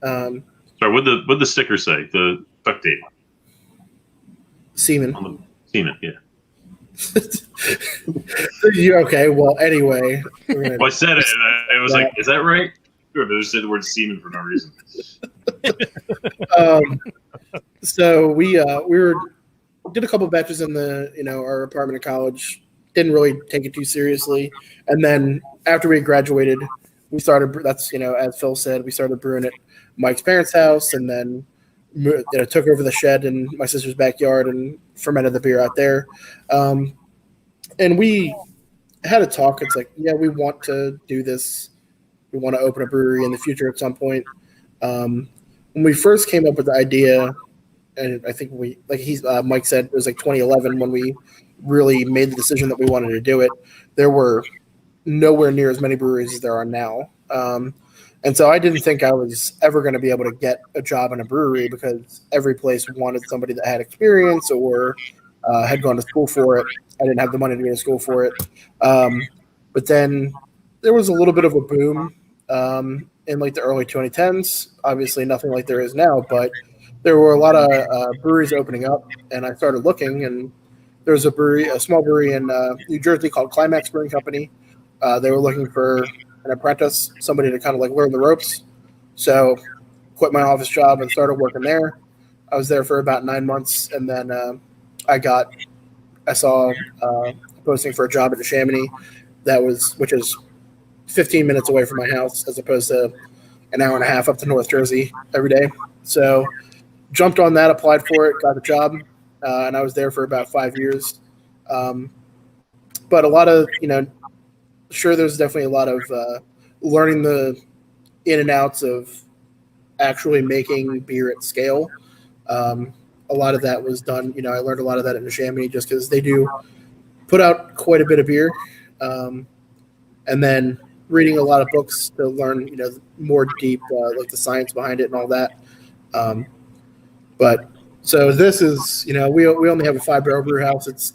Sorry, what'd the sticker say? The duct tape Seaman. on the Seaman, yeah. Okay. Well, anyway, Well, I said it, and I was like, "Is that right?" Sure, but I just said the word semen for no reason. So we did a couple batches in the our apartment in college. Didn't really take it too seriously, and then after we graduated, we started. That's as Phil said, we started brewing at Mike's parents' house, and then took over the shed in my sister's backyard and fermented the beer out there. And we had a talk. It's like, yeah, we want to do this. We want to open a brewery in the future at some point. When we first came up with the idea, and I think Mike said it was like 2011 when we really made the decision that we wanted to do it. There were nowhere near as many breweries as there are now. And so I didn't think I was ever going to be able to get a job in a brewery because every place wanted somebody that had experience or had gone to school for it. I didn't have the money to go to school for it. But then there was a little bit of a boom in like the early 2010s. Obviously nothing like there is now, but there were a lot of breweries opening up, and I started looking, and there was a small brewery in New Jersey called Climax Brewing Company. They were looking for an apprentice, somebody to kind of like learn the ropes. So quit my office job and started working there. I was there for about 9 months, and then I saw a posting for a job at the Chamonix which is 15 minutes away from my house as opposed to an hour and a half up to North Jersey every day. So jumped on that, applied for it, got the job, and I was there for about 5 years. But a lot of, sure, there's definitely a lot of learning the in and outs of actually making beer at scale. A lot of that was done. I learned a lot of that in the Chamonix just because they do put out quite a bit of beer. And then reading a lot of books to learn, more deep, like the science behind it and all that. But so this is, we only have a 5-barrel brew house. It's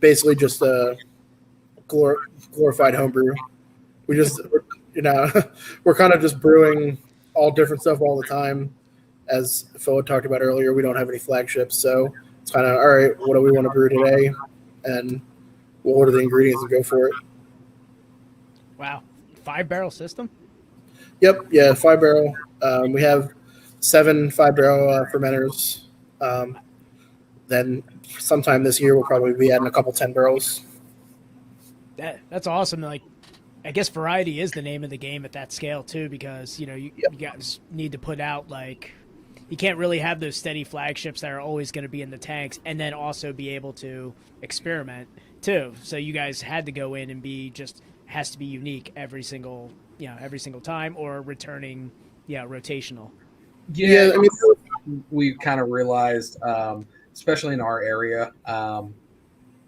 basically just a glorified homebrew. We just, we're kind of just brewing all different stuff all the time. As Phil had talked about earlier, we don't have any flagships, so it's kind of all right. What do we want to brew today? And we'll order the ingredients and go for it. Wow, 5-barrel system. Yep, yeah, 5-barrel. We have 7 5-barrel fermenters. Then sometime this year we'll probably be adding a couple 10 barrels. That's awesome. Like, I guess variety is the name of the game at that scale too, because you guys need to put out you can't really have those steady flagships that are always going to be in the tanks, and then also be able to experiment too. So you guys had to go in and has to be unique every single time, or returning, rotational. Yeah, I mean, we kind of realized, especially in our area,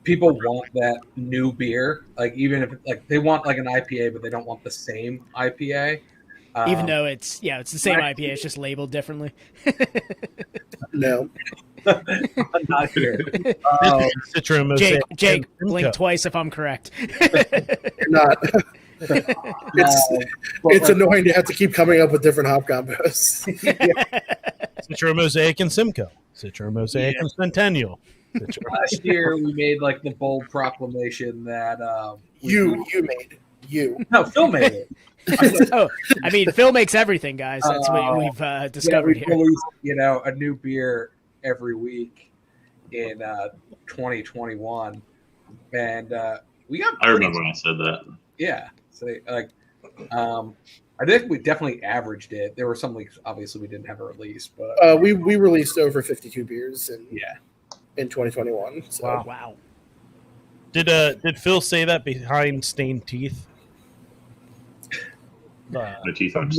people want that new beer. Like, even if they want like an IPA, but they don't want the same IPA. Even though it's the same IPA, it's just labeled differently. No. Not here. Jake, blink twice if I'm correct. You're not. It's annoying to have to keep coming up with different hop combos. Citra Mosaic and Simcoe. Citra Mosaic and Centennial. Last year we made the bold proclamation that you Phil made it. I mean, Phil makes everything, guys. That's what we've discovered we here. release, a new beer every week in 2021, and we got. I remember when I said that. Yeah, so I think we definitely averaged it. There were some weeks, obviously, we didn't have a release, but we released over 52 beers in 2021. So. Wow. Did Phil say that behind stained teeth? The teeth on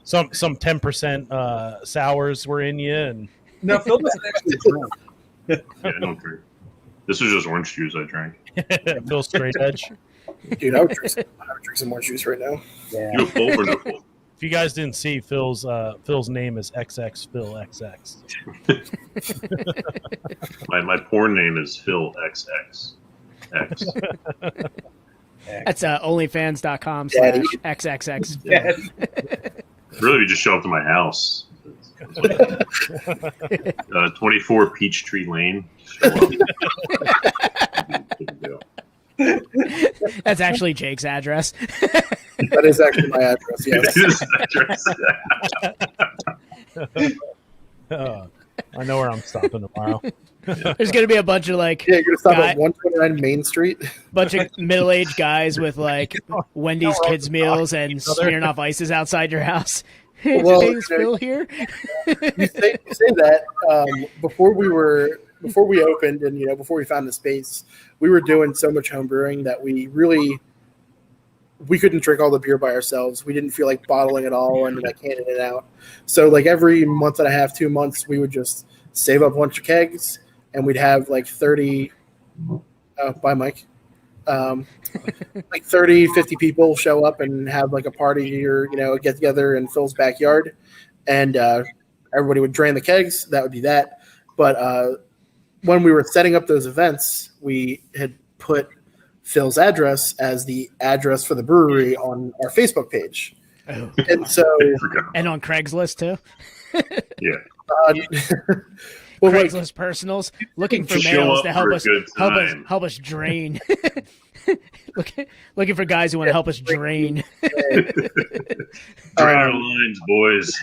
some 10% sours were in you, and no, Phil doesn't actually drink. Yeah, I don't drink. This was just orange juice I drank. Phil straight edge. Dude, I would drink some orange juice right now. Yeah. You have full or no full? If you guys didn't see, Phil's name is XX Phil XX. My porn name is Phil XX. X. That's onlyfans.com/xxx. Really, you just show up to my house. 24 Peachtree Lane. Show up. Good deal. That's actually Jake's address. That is actually my address. Yes. I know where I'm stopping tomorrow. There's gonna be a bunch of like Yeah, you're gonna stop at 129 Main Street. bunch of middle-aged guys with like Wendy's kids meals and Smirnoff Ices outside your house. Hey, Well, is Phil here? You say that before we opened and before we found the space, we were doing so much home brewing that we couldn't drink all the beer by ourselves. We didn't feel like bottling it all and like handing it out. So like every month and a half, 2 months, we would just save up a bunch of kegs and we'd have like 30 bye Mike. Like 30, 50 people show up and have like a party or a get together in Phil's backyard, and everybody would drain the kegs. That would be that. But when we were setting up those events, we had put Phil's address as the address for the brewery on our Facebook page. Oh. And so And on Craigslist too. Yeah. Well, Craigslist personals looking for Show males up to for a good time. help us drain. Looking for guys who want to help us drain. Drain our lines, boys.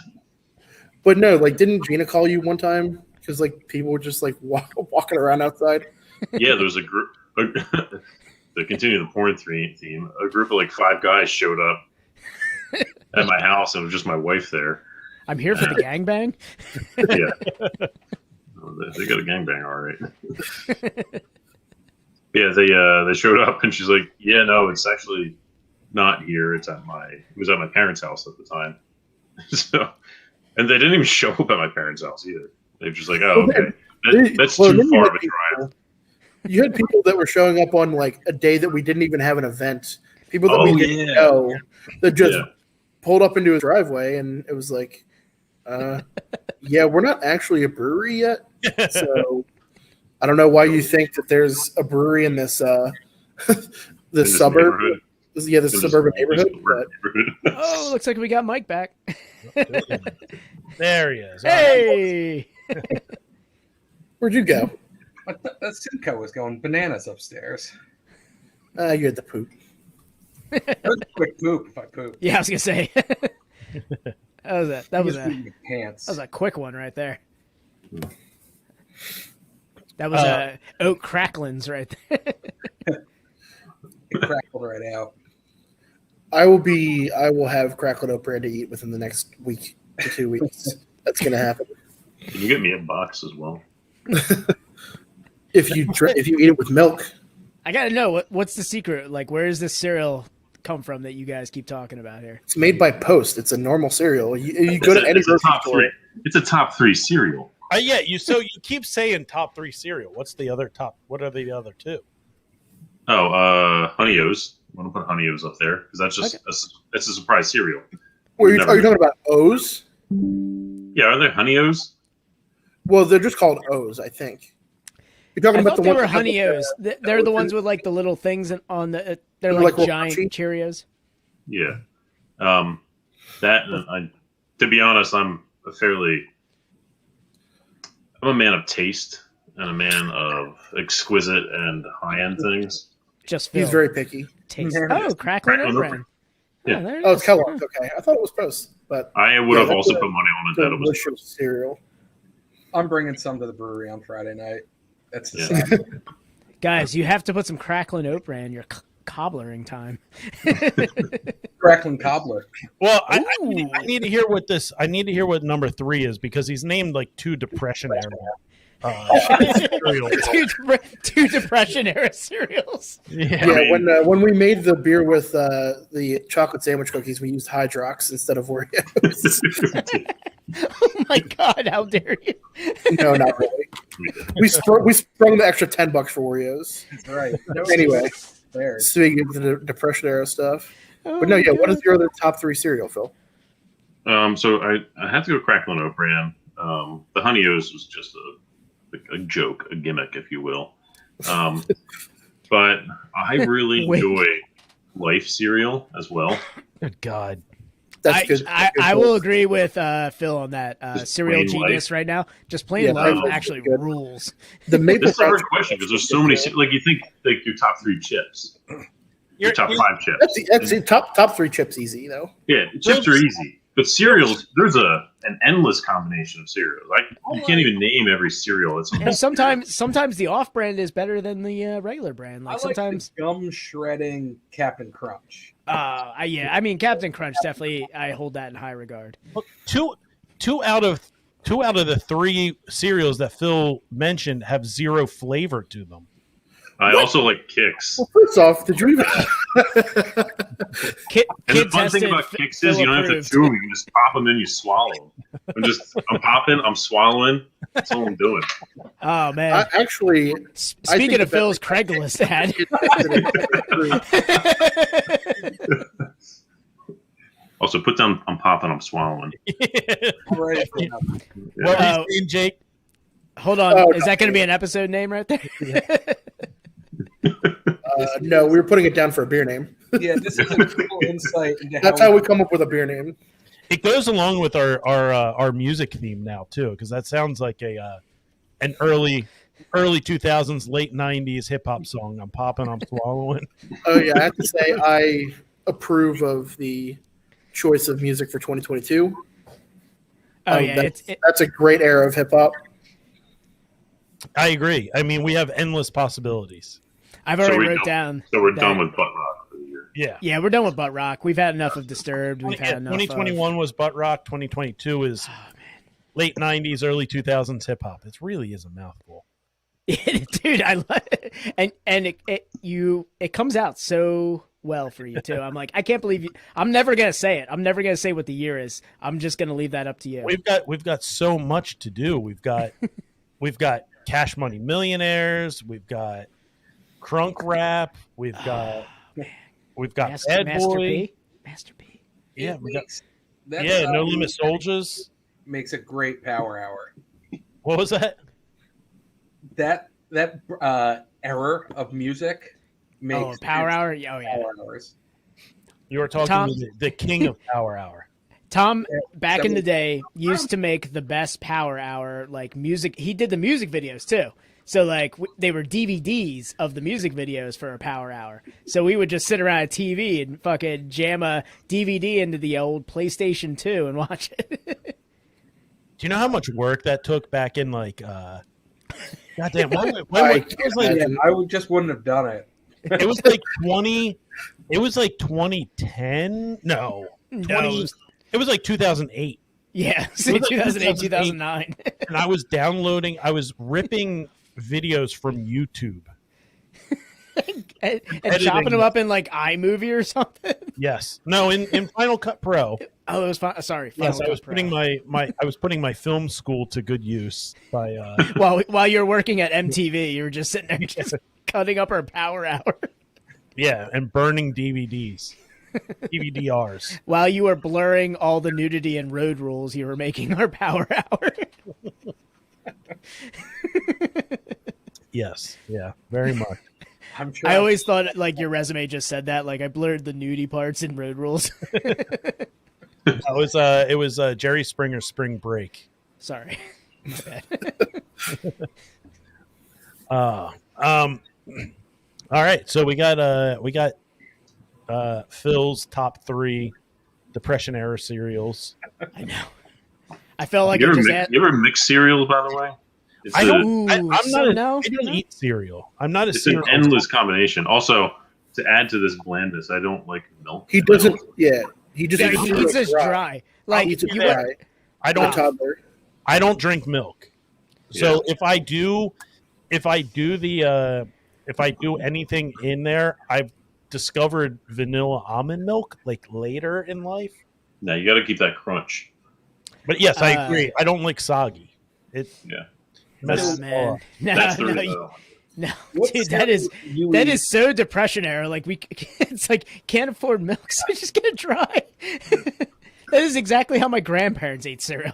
But no, like, didn't Gina call you one time because like people were just like walking around outside? Yeah, there was a group. To continue the porn theme, a group of like 5 guys showed up at my house, and it was just my wife there. I'm here for the gangbang. Yeah, they got a gangbang, all right. Yeah, they showed up, and she's like, "Yeah, no, it's actually not here. It was at my parents' house at the time." So, and they didn't even show up at my parents' house either. They were just like, "Oh, okay, that's too far of a drive." You had people that were showing up on like a day that we didn't even have an event. People that we didn't know that just pulled up into his driveway, and it was like, yeah, we're not actually a brewery yet, so I don't know why you think that there's a brewery in this this suburb. This suburban neighborhood. Oh, looks like we got Mike back. There he is. Hey, Where'd you go? That Simcoe was going bananas upstairs. You had the poop. That was a quick poop if I poop. yeah, I was gonna say that was Pants. a quick one right there. That was oat cracklins right there. It crackled right out. I will have crackled oat bread to eat within the next week to 2 weeks. That's gonna happen. Can you get me a box as well? If you eat it with milk. I gotta know what's the secret. Like, where does this cereal come from that you guys keep talking about here? It's made by Post. It's a normal cereal. You go to any grocery store. It's a top 3 cereal. Yeah, you keep saying top 3 cereal. What's the other top? What are the other 2? Oh, Honey O's. I want to put Honey O's up there because that's just that's a surprise cereal. Are you talking about O's? Yeah, are there Honey O's? Well, they're just called O's, I think. You're talking about the they ones were that have Honey O's. They're the ones with like the little things on the. They're like giant Cheerios. Yeah, to be honest, I'm a man of taste and a man of exquisite and high-end things. He's very picky. Taste. Oh, crackling oat bread. Yeah. Oh, it's Kellogg's. Okay, I thought it was Post, but I would have also put money on it that it was delicious cereal. I'm bringing some to the brewery on Friday night. That's the Yeah. Guys, you have to put some crackling oat bread in your cobblering time. crackling cobbler. Well, I need to hear what this. I need to hear what number 3 is because he's named like 2 depression era cereals. two depression era cereals. Yeah, when we made the beer with the chocolate sandwich cookies, we used Hydrox instead of Oreos. Oh my God! How dare you? No, not really. We sprung the extra $10 for Oreos. That's right. Anyway, there. speaking of the depression era stuff, but no, yeah. What is your other top 3 cereal, Phil? So I have to go Crackling Oat Bran. The Honey O's was just a joke, a gimmick, if you will. But I really Wait. enjoy Life cereal as well. Good God. That's good. I will agree with Phil on that. Just Cereal plain genius Life. right now. Just plain Yeah, life Life is actually good. rules. The maple This is a hard crunch- question because there's so many. Like you think, like your top 3 chips, your top 5 chips. That's the top 3 chips easy though. Yeah, chips are easy, but cereals, there's an endless combination of cereals. Like you can't even name every cereal. It's And sometimes the off brand is better than the regular brand. Like I like sometimes, the gum shredding Captain Crunch. yeah. I mean, Captain Crunch definitely. I hold that in high regard. Look, two out of the 3 cereals that Phil mentioned have 0 flavor to them. I also like Kix. Well, first off, did you even? Kid And the fun tested, thing about Kix Phil is you don't have to approved. chew them. You can just pop them in, you swallow them. I'm popping, I'm swallowing. That's all I'm doing. Oh man! Actually, Speaking think of that- Phil's Craigslist ad, Also, put down, I'm popping, I'm swallowing. I'm ready for another. What Uh, are you saying, Jake? hold on, Oh, is that going to be an episode name right there? no, we were putting it down for a beer name. Yeah, this is a cool insight into That's how we come up with a beer name. It goes along with our music theme now too, because that sounds like an early 2000s, late 90s hip hop song. I'm popping, I'm swallowing. Oh yeah, I have to say I approve of the choice of music for 2022. Oh yeah, that's a great era of hip hop. I agree. I mean, we have endless possibilities. I've already we're wrote done. down. So we're that- done with Butt Rock for the year. Yeah. Yeah, we're done with Butt Rock. We've had enough of Disturbed. We've had enough. 2021 was Butt Rock. 2022 is late 90s, early 2000s hip hop. It really is a mouthful. Dude, I love it. And it comes out so well for you too. I'm like, I can't believe you. I'm never gonna say it. I'm never gonna say what the year is. I'm just gonna leave that up to you. We've got so much to do. We've got Cash Money Millionaires. We've got Crunk Rap. We've got Bad Master Boy. P. Master P. Yeah, we got That's No Limit Soldiers. makes a great power hour. What was that? That era of music makes Power Hour. Oh yeah. power hours. You were talking Tom- to the king of Power Hour. Tom, back in the day, used to make the best Power Hour like music. He did the music videos too. So like they were DVDs of the music videos for a Power Hour. So we would just sit around a TV and fucking jam a DVD into the old PlayStation 2 and watch it. Do you know how much work that took back in like goddamn Just wouldn't have done it. it was like 20 it was like 2010 no 20 it was like 2008 Yeah, was like 2008, 2009. and I was ripping videos from YouTube. and Editing. chopping them up in like iMovie or something. Yes, no, in Final Cut Pro. Oh, it was fine. Sorry, Yes, Final I was Cut Pro. putting my film school to good use by while you're working at MTV, you were just sitting there just cutting up our Power Hour. yeah, and burning DVDs. DVDRs. While you were blurring all the nudity and road rules, you were making our Power Hour. Yes, yeah, very much. I'm sure. I always thought like your resume just said that. Like I blurred the nudie parts in road rules. It was Jerry Springer's Spring Break. Sorry. My bad. All right, so we got Phil's top 3 Depression era cereals. I know. I felt like you, it ever just mix, you ever mix cereals, by the way? It's I a- don't. I'm so not. no? I don't eat cereal. I'm not a It's an cereal. endless combination. Also, to add to this blandness, I don't like milk. He doesn't. Yeah, he just Yeah, eats he it eats this dry. dry. Like He eats it you dry. I A don't. toddler. I don't drink milk. So Yeah. if I do anything in there, I've discovered vanilla almond milk like later in life. No, you got to keep that crunch. But yes, I agree. I don't like soggy. It Yeah. messes Nah, it all man. up. No, That's the no, reason. no, What dude, that is you that eat? is so depression era. Like it's like can't afford milk, so just get it dry. That is exactly how my grandparents ate cereal.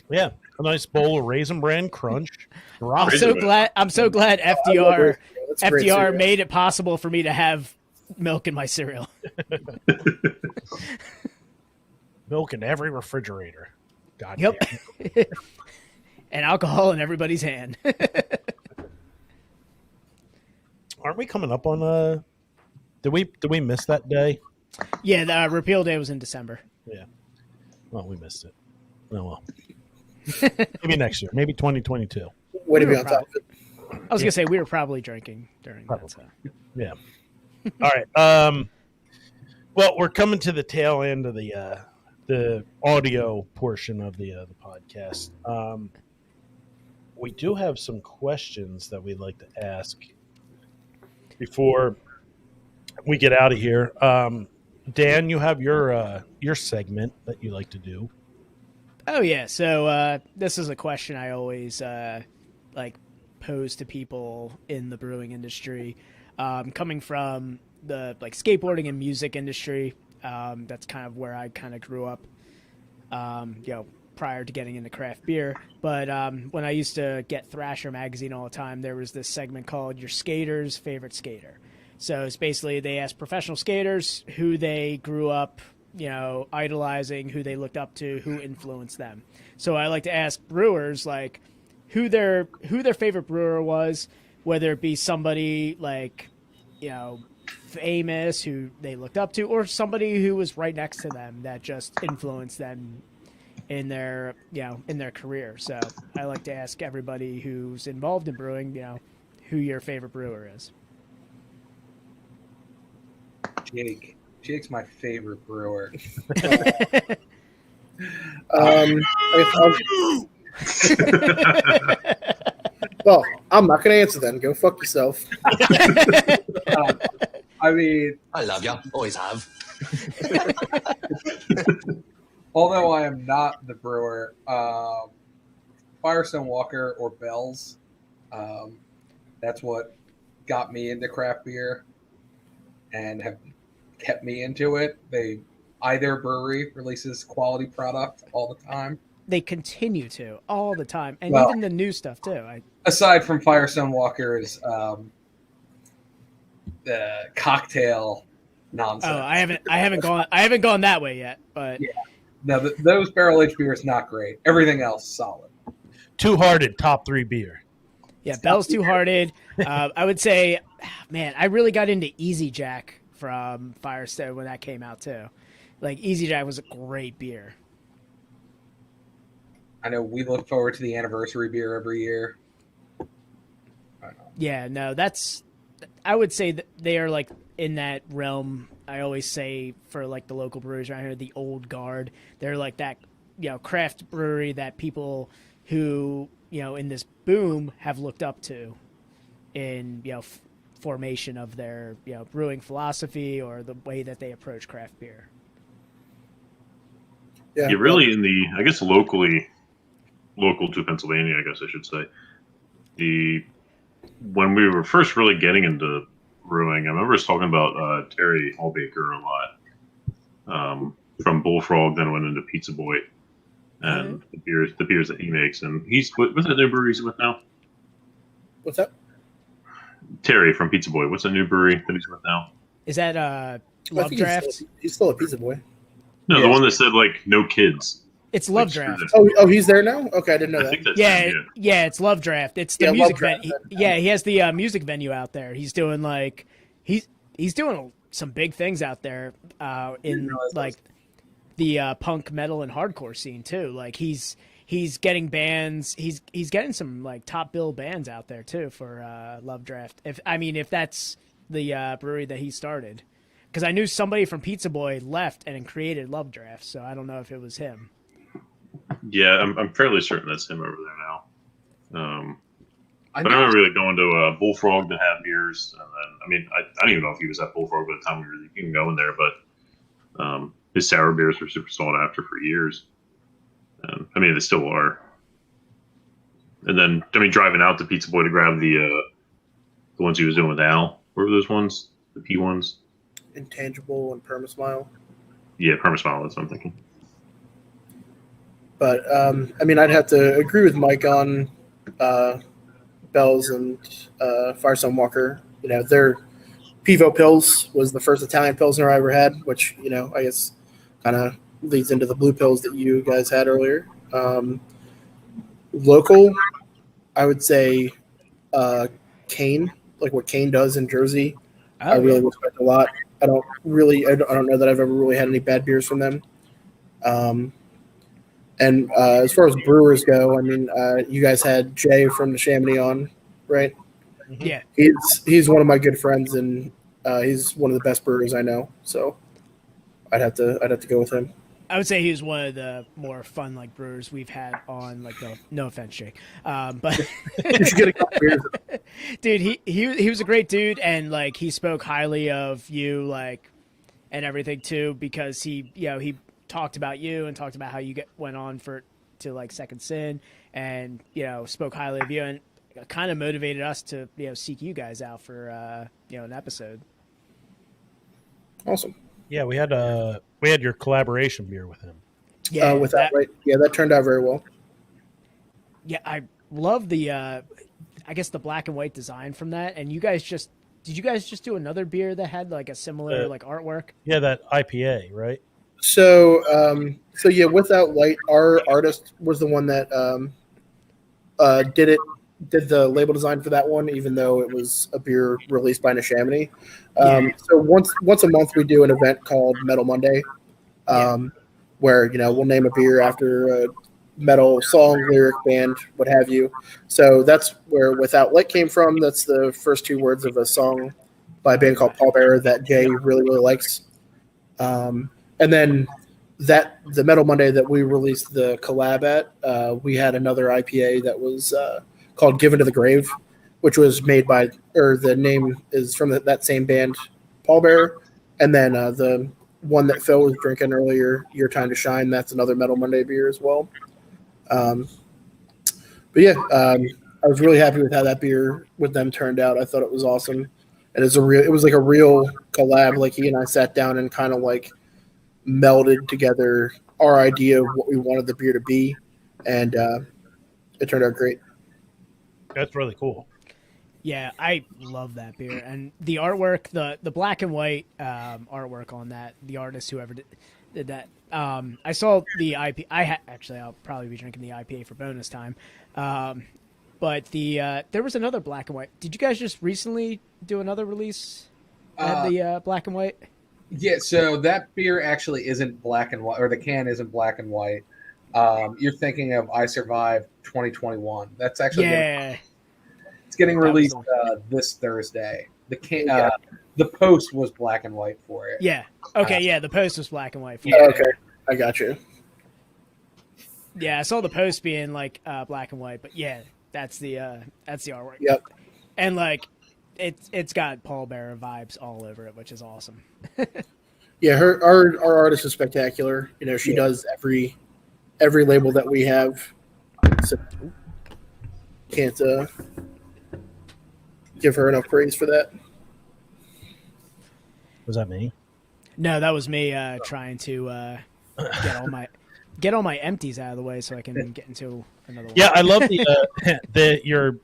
Yeah, a nice bowl of Raisin Bran Crunch. I'm Rock. so glad I love FDR Raisin Bran. That's a great cereal. made it possible for me to have milk in my cereal. Milk in every refrigerator. God Yep. damn. And alcohol in everybody's hand. Aren't we coming up on did we miss that day? Yeah, the repeal day was in December. Yeah. Well, we missed it. Oh well. Maybe next year. Maybe 2022. Way to We be were on top of it. I was gonna say we were probably drinking during that. So. Yeah. All right. Well, we're coming to the tail end of the audio portion of the podcast. We do have some questions that we'd like to ask before we get out of here. Dan, you have your segment that you like to do. Oh yeah, so this is a question I always pose to people in the brewing industry, coming from the skateboarding and music industry. That's kind of where I kind of grew up, prior to getting into craft beer. But when I used to get Thrasher magazine all the time, there was this segment called "Your Skater's Favorite Skater." So it's basically they ask professional skaters who they grew up, idolizing, who they looked up to, who influenced them. So I like to ask brewers who their favorite brewer was, whether it be somebody famous who they looked up to, or somebody who was right next to them that just influenced them in their career. So I like to ask everybody who's involved in brewing, who your favorite brewer is. Jake's my favorite brewer. Well, I'm not going to answer then. Go fuck yourself. I mean, I love you. Always have. although I am not the brewer, Firestone Walker or Bell's, that's what got me into craft beer and have kept me into it. Either brewery releases quality product all the time. They continue to all the time, and even the new stuff too. Aside from Firestone Walker's the cocktail nonsense. Oh, I haven't gone that way yet, but yeah. No, those barrel aged beers not great. Everything else solid. Two Hearted top 3 beer. Yeah, Bell's Two Hearted. I would say, man, I really got into Easy Jack from Firestone when that came out too. Easy Jack was a great beer. I know we look forward to the anniversary beer every year. Yeah, no, I would say that they are in that realm. I always say for the local breweries around here, the old guard. They're that, craft brewery that people who, in this boom have looked up to in, formation of their, brewing philosophy or the way that they approach craft beer. Yeah, really I guess local to Pennsylvania, I guess I should say. When we were first really getting into brewing, I remember us talking about Terry Hallbaker a lot. From Bullfrog, then went into Pizza Boy, and the beers that he makes. And what's that new brewery he's with now? What's that? Terry from Pizza Boy. What's that new brewery that he's with now? Is that Love Draft? He's still a Pizza Boy. No, the one that said no kids. It's Love Draft. Oh, he's there now? Okay, I didn't know I that. think that's Yeah, it's Love Draft. It's the music venue. Draft. He has the music venue out there. He's doing he's doing some big things out there in the punk metal and hardcore scene too. He's getting bands. He's getting some top bill bands out there too for Love Draft. If that's the brewery that he started, because I knew somebody from Pizza Boy left and created Love Draft, so I don't know if it was him. Yeah, I'm fairly certain that's him over there now. But I remember really going to Bullfrog to have beers, and then I don't even know if he was at Bullfrog by the time we were even going there, but his sour beers were super sought after for years. They still are. And then driving out to Pizza Boy to grab the ones he was doing with Al. What were those ones? The P ones? Intangible and Permasmile. Yeah, Parma Smile. That's what I'm thinking. But I mean, I'd have to agree with Mike on Bell's and Firestone Walker. You know, their Pivo Pills was the first Italian Pilsner I ever had, which, you know, I guess kind of leads into the blue pills that you guys had earlier. Local, I would say Kane, like what Kane does in Jersey. I really respect a lot. I don't know that I've ever really had any bad beers from them. And as far as brewers go, I mean, you guys had Jay from the Chamonix on, right? Yeah. He's one of my good friends, and he's one of the best brewers I know. So I'd have to go with him. I would say he was one of the more fun like brewers we've had on. Like, no offense, Jake, but You should get a couple beers. dude, he was a great dude, and like he spoke highly of you, like, and everything too, because he talked about you and talked about how you went on to like Second Sin, and spoke highly of you, and kind of motivated us to seek you guys out for an episode. Awesome. Yeah, we had your collaboration beer with him. Yeah, with that, right? Yeah, that turned out very well. Yeah, I love the I guess the black and white design from that. And did you guys just do another beer that had like a similar like artwork? Yeah, that IPA, right? So yeah, Without Light, our artist was the one that did the label design for that one, even though it was a beer released by Neshaminy. So once a month we do an event called Metal Monday, where we'll name a beer after a metal song, lyric, band, what have you. So that's where Without Light came from. That's the first two words of a song by a band called Paul Bearer that Jay really, really likes. And then the Metal Monday that we released the collab at, we had another IPA that was called Given to the Grave, which was made by, or the name is from that same band, Paul Bearer. And then the one that Phil was drinking earlier, Your Time to Shine, that's another Metal Monday beer as well. But yeah, I was really happy with how that beer with them turned out. I thought it was awesome. And it was like a real collab. Like he and I sat down and kind of like melded together our idea of what we wanted the beer to be. And it turned out great. That's really cool. Yeah, I love that beer, and the artwork, the black and white artwork on that. The artist, whoever did that, I saw the IPA. I'll probably be drinking the IPA for bonus time. But there was another black and white. Did you guys just recently do another release of the black and white? Yeah, so that beer actually isn't black and white, or the can isn't black and white. You're thinking of I Survived 2021. That's actually it's getting released this Thursday. The post was black and white for it. Yeah. Okay. Yeah, the post was black and white for it. Okay, I got you. Yeah, I saw the post being like black and white, but yeah, that's the artwork. Yep. And like it's got Paul Bearer vibes all over it, which is awesome. Yeah, our artist is spectacular. She does every label that we have. So can't give her enough praise for that. Was that me? No, that was me trying to get all my empties out of the way so I can get into another one. Yeah, I love your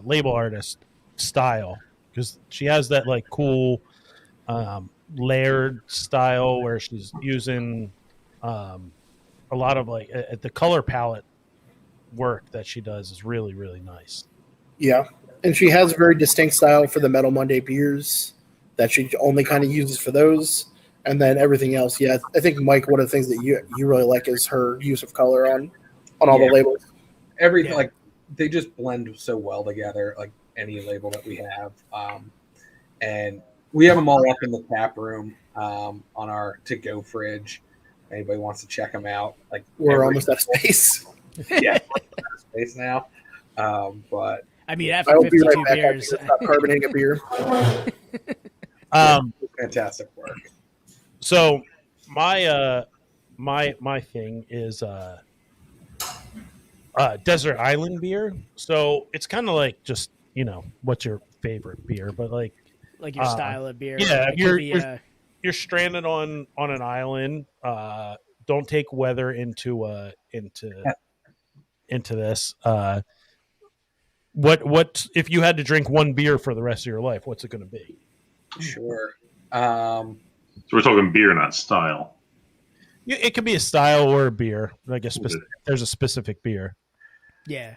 label artist style, because she has that like cool layered style where she's using a lot of like the color palette work that she does is really, really nice. Yeah, and she has a very distinct style for the Metal Monday beers that she only kind of uses for those, and then everything else. Yeah, I think Mike, one of the things that you really like is her use of color on all the labels. Everything like they just blend so well together, like any label that we have, and we have them all up in the tap room on our to-go fridge. If anybody wants to check them out, like we're almost out of space. Yeah, we're out of space now. But I mean, after 52 beers, stop carbonating a beer. Fantastic work. So my thing is desert island beer. So it's kind of like just what's your favorite beer, but like your style of beer. Yeah, you're stranded on an island. Don't take weather into this. What if you had to drink one beer for the rest of your life? What's it going to be? Sure. So we're talking beer, not style. Yeah, it could be a style or a beer. Like there's a specific beer. Yeah.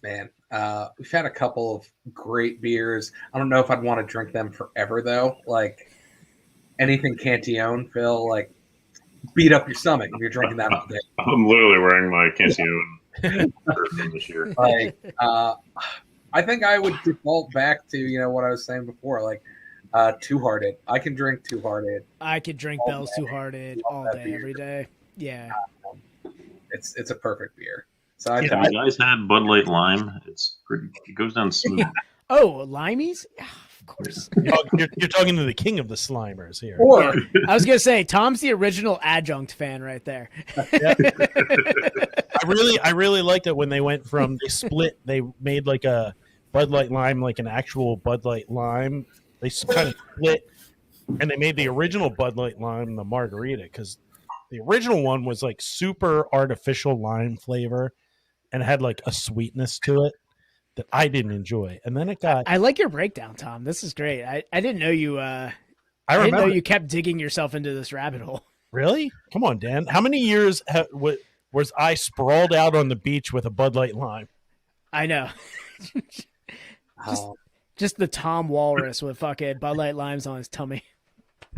Man, we've had a couple of great beers. I don't know if I'd want to drink them forever though. Like anything Cantillon, Phil, like beat up your stomach if you're drinking that all day. I'm literally wearing my Cantillon shirt from this year. Like, I think I would default back to what I was saying before, like Two Hearted. I can drink Two Hearted. I could drink Bell's Two Hearted all day, beer. Every day. Yeah, it's a perfect beer. So have you guys had Bud Light Lime? It's pretty. It goes down smooth. Oh, limeys? Yeah, of course. You're talking to the king of the Slimers here. Or I was gonna say Tom's the original adjunct fan right there. Yeah. I really liked it when they went from they split. They made like a Bud Light Lime, like an actual Bud Light Lime. They kind of split, and they made the original Bud Light Lime the margarita because the original one was like super artificial lime flavor and had like a sweetness to it that I didn't enjoy. And then it got. I like your breakdown, Tom. This is great. I didn't know you. I didn't know you kept digging yourself into this rabbit hole. Really? Come on, Dan. How many years was I sprawled out on the beach with a Bud Light Lime? I know. Just the Tom Walrus with fucking Bud Light Limes on his tummy.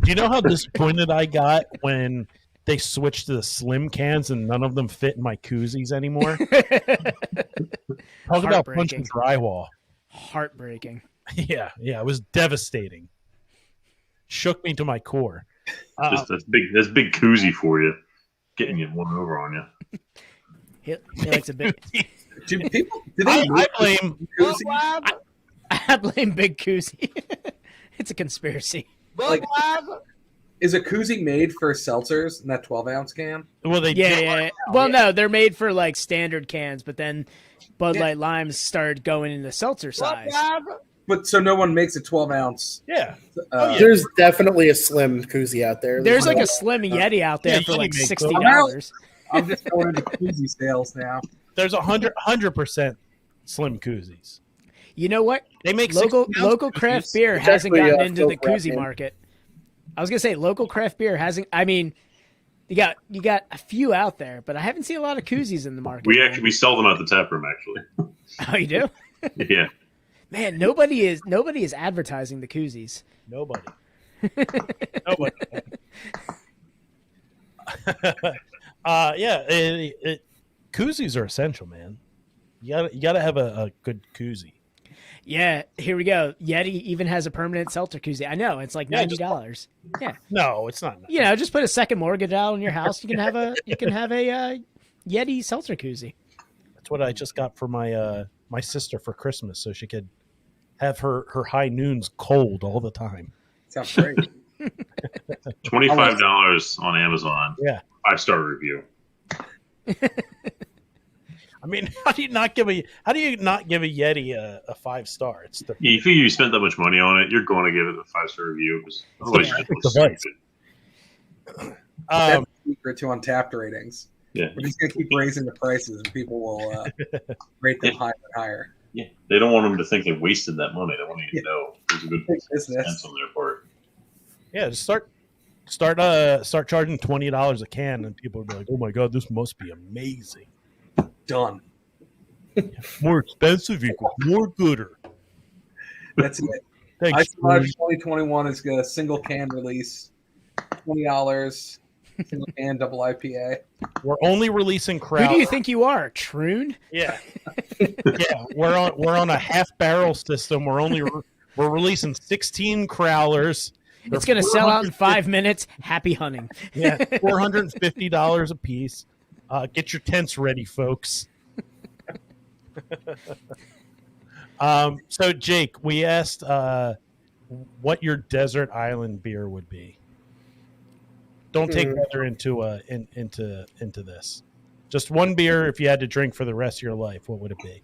Do you know how disappointed I got when they switched to the slim cans and none of them fit in my koozies anymore? Talk about punching drywall. Heartbreaking. Yeah, it was devastating. Shook me to my core. That's big koozie for you, getting you one over on you. He likes a big. I blame Big Koozie. It's a conspiracy. Like, is a koozie made for seltzers in that 12-ounce can? Well, yeah. Well, no, they're made for like standard cans, but then Bud Light Limes started going into seltzer size. But so no one makes a 12-ounce. Yeah. There's definitely a slim koozie out there. There's like a slim Yeti out there for like $60. I'm just going into koozie sales now. There's 100% slim koozies. You know what? They make local craft beer hasn't gotten into the koozie market. I was gonna say local craft beer hasn't. I mean, you got a few out there, but I haven't seen a lot of koozies in the market. We sell them at the tap room actually. Oh, you do? Yeah. Man, nobody is advertising the koozies. Nobody. Koozies are essential, man. You gotta have a good koozie. Yeah, here we go. Yeti even has a permanent seltzer koozie. I know, it's like $90. Yeah. No, it's not. Just put a second mortgage out on your house. You can have a Yeti seltzer koozie. That's what I just got for my my sister for Christmas, so she could have her high noons cold all the time. Sounds great. $25 on Amazon. Yeah. 5-star review. I mean, how do you not give a Yeti a 5-star? It's the if you spent that much money on it, you're going to give it a 5-star review because otherwise it's That's the secret to Untapped ratings. Yeah, we're just gonna keep raising the prices, and people will rate them higher and higher. Yeah, they don't want them to think they wasted that money. They want you to know there's a good business on their part. Yeah, just start charging $20 a can, and people will be like, "Oh my god, this must be amazing." Done. More expensive equals more gooder. That's it. Thanks, I survived 2021 is a single can release, $20, single can double IPA. We're only releasing crowlers. Who do you think you are, Troon? Yeah, yeah. We're on a half barrel system. We're releasing 16 crowlers. It's going to sell out in 5 minutes. Happy hunting. Yeah, $450 a piece. Get your tents ready, folks. So, Jake, we asked what your desert island beer would be. Don't take weather into this. Just one beer. If you had to drink for the rest of your life, what would it be?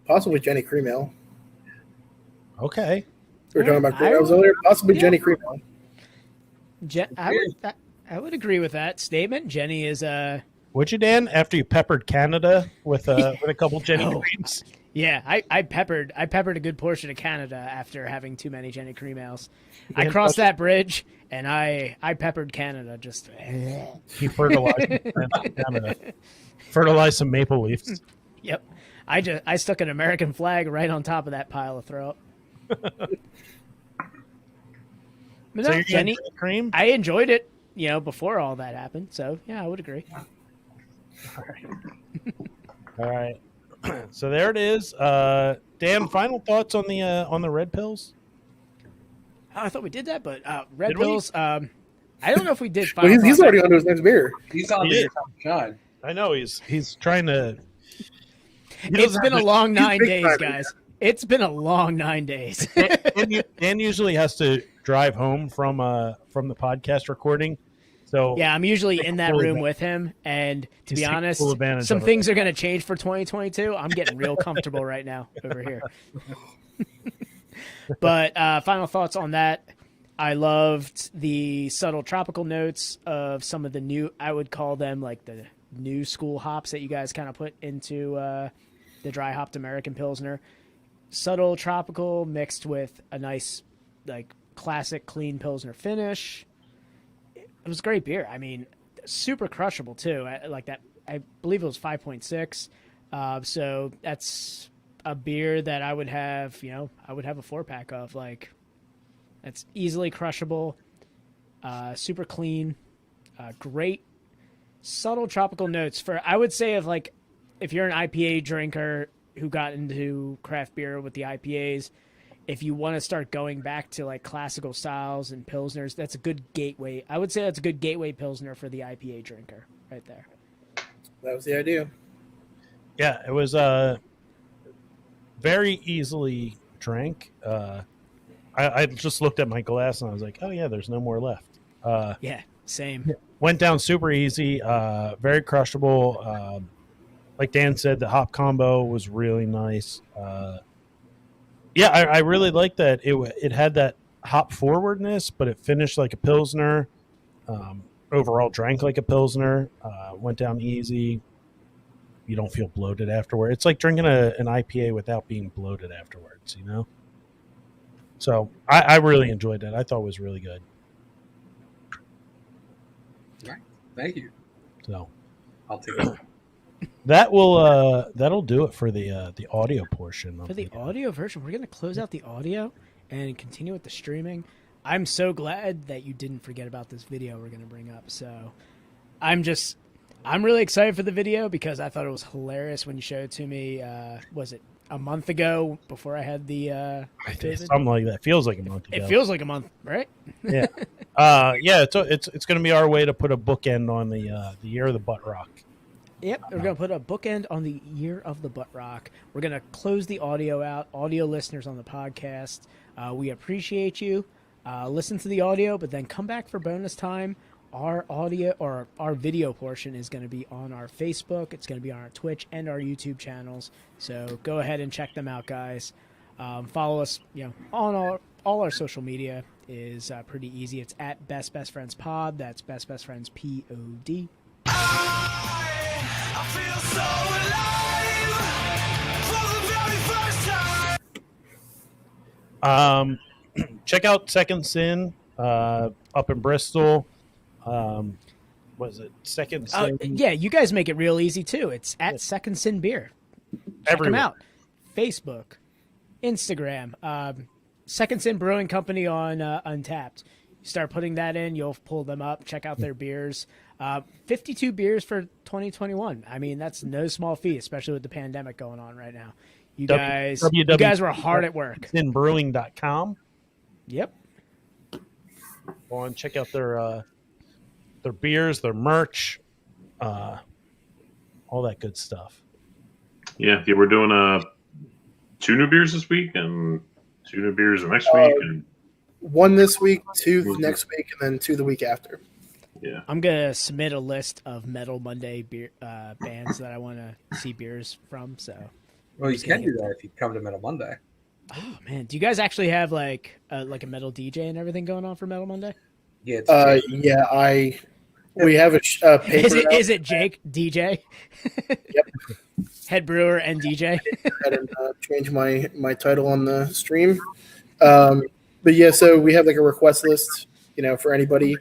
Possibly Jenny Cream Ale. Okay. We were talking about I Cream would- earlier, possibly yeah. Jenny Cream Ale. I would agree with that statement. Jenny is Would you, Dan? After you peppered Canada with a couple Jenny Oh. Creams. yeah. I peppered a good portion of Canada after having too many Jenny Cream Ales. I Dan crossed touched- that bridge and I peppered Canada. Just He fertilized Canada. Fertilized some maple leaves. yep. I stuck an American flag right on top of that pile of throw up. But So no, you're Jenny, Jenny Cream? I enjoyed it, before all that happened. So yeah, I would agree. All right. So there it is. Dan, final thoughts on the red pills? Oh, I thought we did that, but Red Did we? Pills. I don't know if we did. Well, Final he's thoughts. already on to his next beer. He's on He to is. your time to shine. I know he's trying to. It's been a long 9 big days, time, guys. It's been a long 9 days. Dan usually has to drive home from the podcast recording, so Yeah, I'm usually in that full room advantage. with him, and to He's be taking honest, full advantage some of it. things are going to change for 2022. I'm getting real comfortable right now over here. But final thoughts on that. I loved the subtle tropical notes of some of the new, I would call them like the new school hops that you guys kind of put into the dry hopped American Pilsner. Subtle tropical mixed with a nice, like, classic clean Pilsner finish. It was great beer. I mean, super crushable too. Like that, I believe it was 5.6. So that's a beer that I would have, I would have a 4-pack of. Like, that's easily crushable, super clean, great, subtle tropical notes. I would say if you're an IPA drinker who got into craft beer with the IPAs, if you want to start going back to like classical styles and pilsners, that's a good gateway. I would say that's a good gateway pilsner for the IPA drinker right there. That was the idea. yeah, it was very easily drank. I just looked at my glass and I was like, oh yeah, there's no more left. Yeah, same. Went down super easy, very crushable. Like Dan said, the hop combo was really nice. Yeah, I really liked that. It had that hop forwardness, but it finished like a pilsner. Overall, drank like a pilsner. Went down easy. You don't feel bloated afterward. It's like drinking an IPA without being bloated afterwards. So I really enjoyed it. I thought it was really good. Thank you. So I'll take it. that'll do it for the audio portion. For the audio version, we're going to close out the audio and continue with the streaming. I'm so glad that you didn't forget about this video we're going to bring up. So I'm really excited for the video because I thought it was hilarious when you showed it to me. Was it a month ago before I had the COVID? Something like that. Feels like a month ago. It feels like a month, right? Yeah. Yeah, it's going to be our way to put a bookend on the year of the butt rock. Yep, we're going to put a bookend on the year of the butt rock. We're going to close the audio out. Audio listeners on the podcast, we appreciate you. Listen to the audio, but then come back for bonus time. Our audio or our video portion is going to be on our Facebook. It's going to be on our Twitch and our YouTube channels. So go ahead and check them out, guys. Follow us, on all our social media is pretty easy. It's at Best Friends Pod. That's Best Friends POD. I feel so alive for the very first time. Check out Second Sin up in Bristol. Was it Second Sin? Yeah, you guys make it real easy too. It's at Second Sin Beer. Check them Everywhere. out. Facebook, Instagram, Second Sin Brewing Company on Untapped. You start putting that in, you'll pull them up. Check out their beers. 52 beers for 2021. I mean, that's no small feat, especially with the pandemic going on right now. You guys were hard at work. Sinbrewing.com. Yep. Go on, check out their beers, their merch, all that good stuff. Yeah, we're doing 2 new beers this week and 2 new beers the next week. And One this week, 2 next week, and then 2 the week after. yeah, I'm going to submit a list of Metal Monday beer bands that I want to see beers from. So Well, you can do that if you come to Metal Monday. Oh man, do you guys actually have like a metal DJ and everything going on for Metal Monday? Yeah, it's Yeah, we have a paper. Is it Jake DJ? Yep. Head brewer and DJ. I didn't change my title on the stream. But yeah, so we have like a request list, for anybody.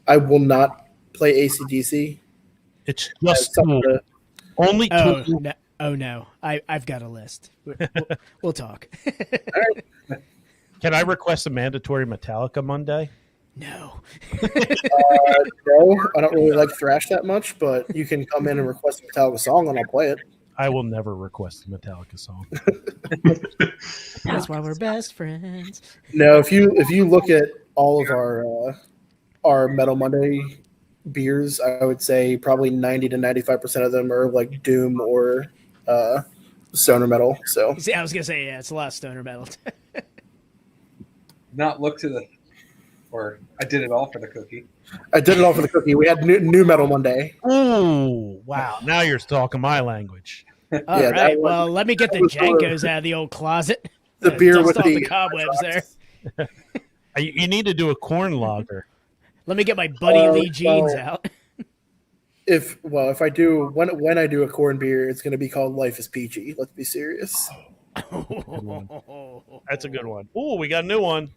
I will not play ACDC. It's just only two. No. I've got a list. We'll talk. Can I request a mandatory Metallica Monday? No. No, I don't really like thrash that much, but you can come in and request a Metallica song and I'll play it. I will never request a Metallica song. That's why we're best friends. No, if you look at all of our Metal Monday beers, I would say probably 90 to 95% of them are like doom or stoner metal. So See, I was gonna say, yeah, it's a lot of stoner metal. not look to the, or I did it all for the cookie. I did it all for the cookie. We had new Metal Monday. Oh, wow. Now you're talking my language. All Yeah, right. that Well, let me get the Jankos out of the old closet. The beer Dust with off the the cobwebs there. You need to do a corn lager. Let me get my Buddy Lee jeans out. If I do when I do a corn beer, it's going to be called Life is Peachy. Let's be serious. That's a good one. Oh, we got a new one.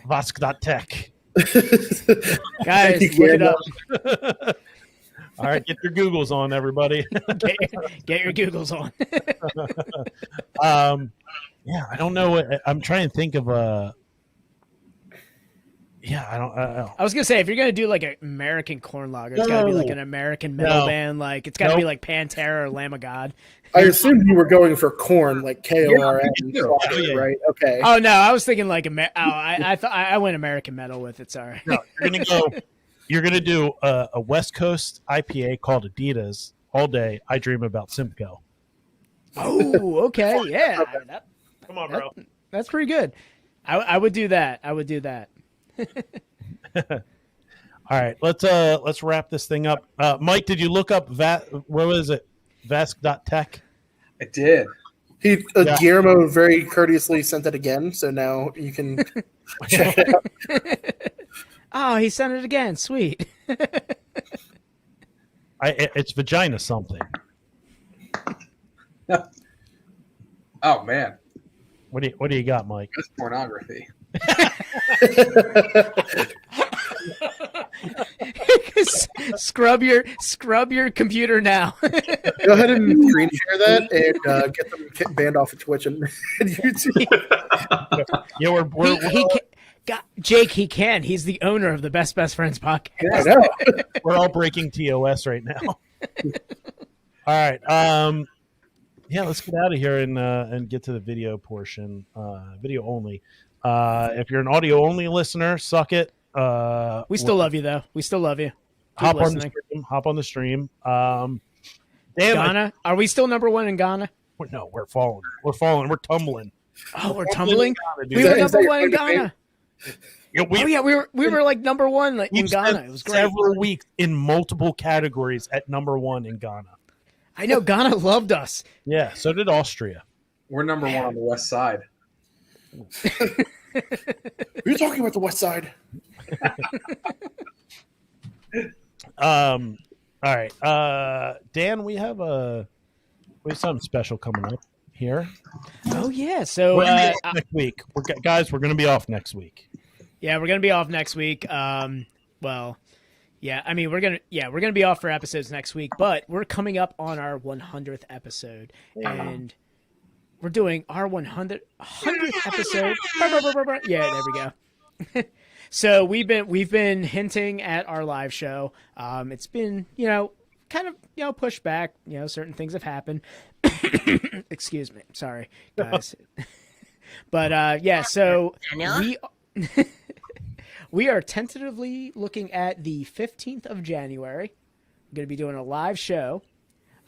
Vask.tech. Guys, You look it can't, up. All right, get your Googles on, everybody. Get your Googles on. Yeah, I don't know. I'm trying to think of a. Yeah, I don't. I was gonna say, if you're gonna do like an American corn lager, it's gotta be like an American metal band. Like it's gotta be like Pantera or Lamb of God. I assumed you were going for corn, like KORN, Yeah. right? Okay. Oh no, I was thinking like I thought I went American metal with it. Sorry. No, you're gonna go. You're gonna do a West Coast IPA called Adidas all day. I dream about Simcoe. Oh, okay, yeah. Come on, bro. That's pretty good. I would do that. I would do that. All right, let's wrap this thing up. Mike, did you look up what was it? Vask.tech? I did. Guillermo very courteously sent it again, so now you can check it out. Oh, he sent it again. Sweet. It's vagina something. Oh man, What do you got, Mike? that's pornography. scrub your computer now. Go ahead and screen share that and get them banned off of Twitch and YouTube. Yeah, we're Jake, he can. He's the owner of the Best Friends podcast. I know. we're all breaking TOS right now. All right. Yeah, let's get out of here and get to the video portion. Video only. If you're an audio only listener, suck it. We still love you though. We still love you. Hop on the stream. Damn Ghana? Are we still number one in Ghana? No, we're falling. We're tumbling. Oh, we're tumbling. Ghana, We were Is that number your one in favorite Ghana. Yeah, we were like number one in we've Ghana. spent It was great. several weeks in multiple categories at number one in Ghana. I know Ghana loved us. Yeah, so did Austria. We're number one on the west side. You're talking about the West Side. All right. Dan, we have something special coming up here. Oh yeah. So We're gonna be off next week. We're going to be off next week. yeah, we're gonna be off next week. Well, yeah. I mean, we're gonna be off for episodes next week, but we're coming up on our 100th episode, and we're doing our 100th episode. Yeah, there we go. So we've been hinting at our live show. It's been kind of pushed back. Certain things have happened. Excuse me, sorry guys. But yeah, so we are tentatively looking at the 15th of January. I'm going to be doing a live show.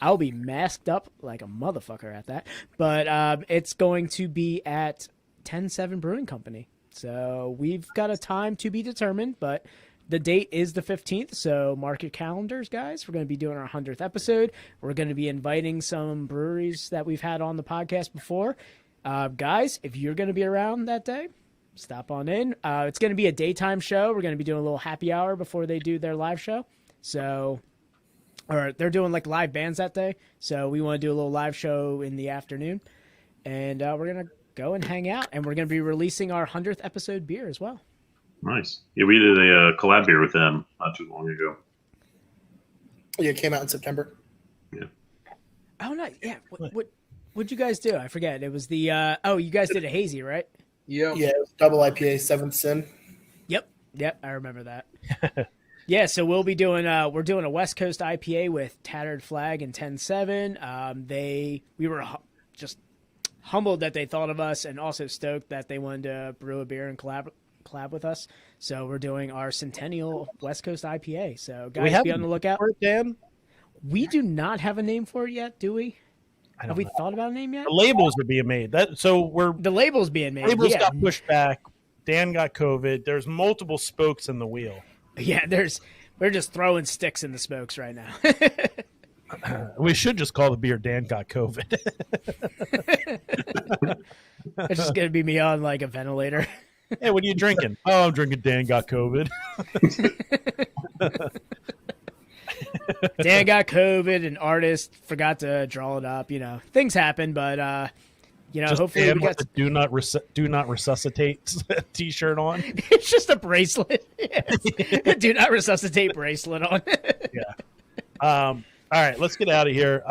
I'll be masked up like a motherfucker at that. But it's going to be at 10-7 Brewing Company. So we've got a time to be determined, but the date is the 15th. So mark your calendars, guys. We're going to be doing our 100th episode. We're going to be inviting some breweries that we've had on the podcast before. Guys, if you're going to be around that day, stop on in. It's going to be a daytime show. We're going to be doing a little happy hour before they do their live show. So, or they're doing like live bands that day. So we want to do a little live show in the afternoon. And we're going to go and hang out. And we're going to be releasing our 100th episode beer as well. Nice. Yeah, we did a collab beer with them not too long ago. Yeah, it came out in September. Yeah. Oh, nice. Yeah. What'd you guys do? I forget. It was the you guys did a hazy, right? Yep. Yeah, it was double IPA, Seventh Sin. Yep, I remember that. Yeah, so we'll be doing we're doing a West Coast IPA with Tattered Flag and 10-7. We were just humbled that they thought of us, and also stoked that they wanted to brew a beer and collab with us. So we're doing our Centennial West Coast IPA. So guys, be on the lookout. For it, Dan? We do not have a name for it yet, do we? Have we thought about a name yet? The labels are being made. The label's being made. Labels got pushed back. Dan got COVID. There's multiple spokes in the wheel. Yeah, we're just throwing sticks in the spokes right now. We should just call the beer Dan got COVID. It's just gonna be me on like a ventilator. Hey, what are you drinking? Oh, I'm drinking Dan got COVID. Dan got COVID, an artist forgot to draw it up. You know, things happen, but Just hopefully Dan we got. with the do not resuscitate T-shirt on. It's just a bracelet. Yeah. Do not resuscitate bracelet on. Yeah. All right, let's get out of here.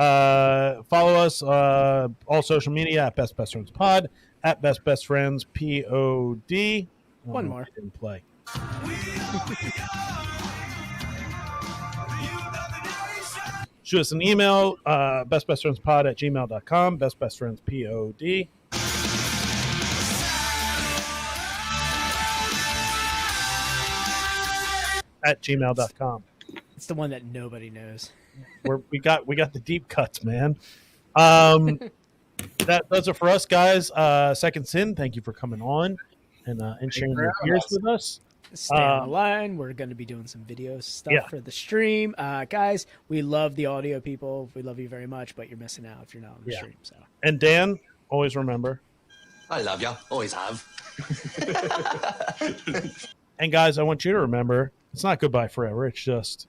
Follow us all social media at Best Best Friends Pod, at Best Best Friends POD. One more. Didn't play. Shoot us an email, bestbestfriendspod@gmail.com, bestbestfriendspod @gmail.com. It's the one that nobody knows. We got the deep cuts, man. That does it for us, guys. Second Sin, thank you for coming on and sharing your beers with us. Stay on the line. We're going to be doing some video stuff for the stream. Guys, we love the audio people. We love you very much, but you're missing out if you're not on the stream. So. And Dan, always remember. I love you. Always have. And guys, I want you to remember, it's not goodbye forever. It's just...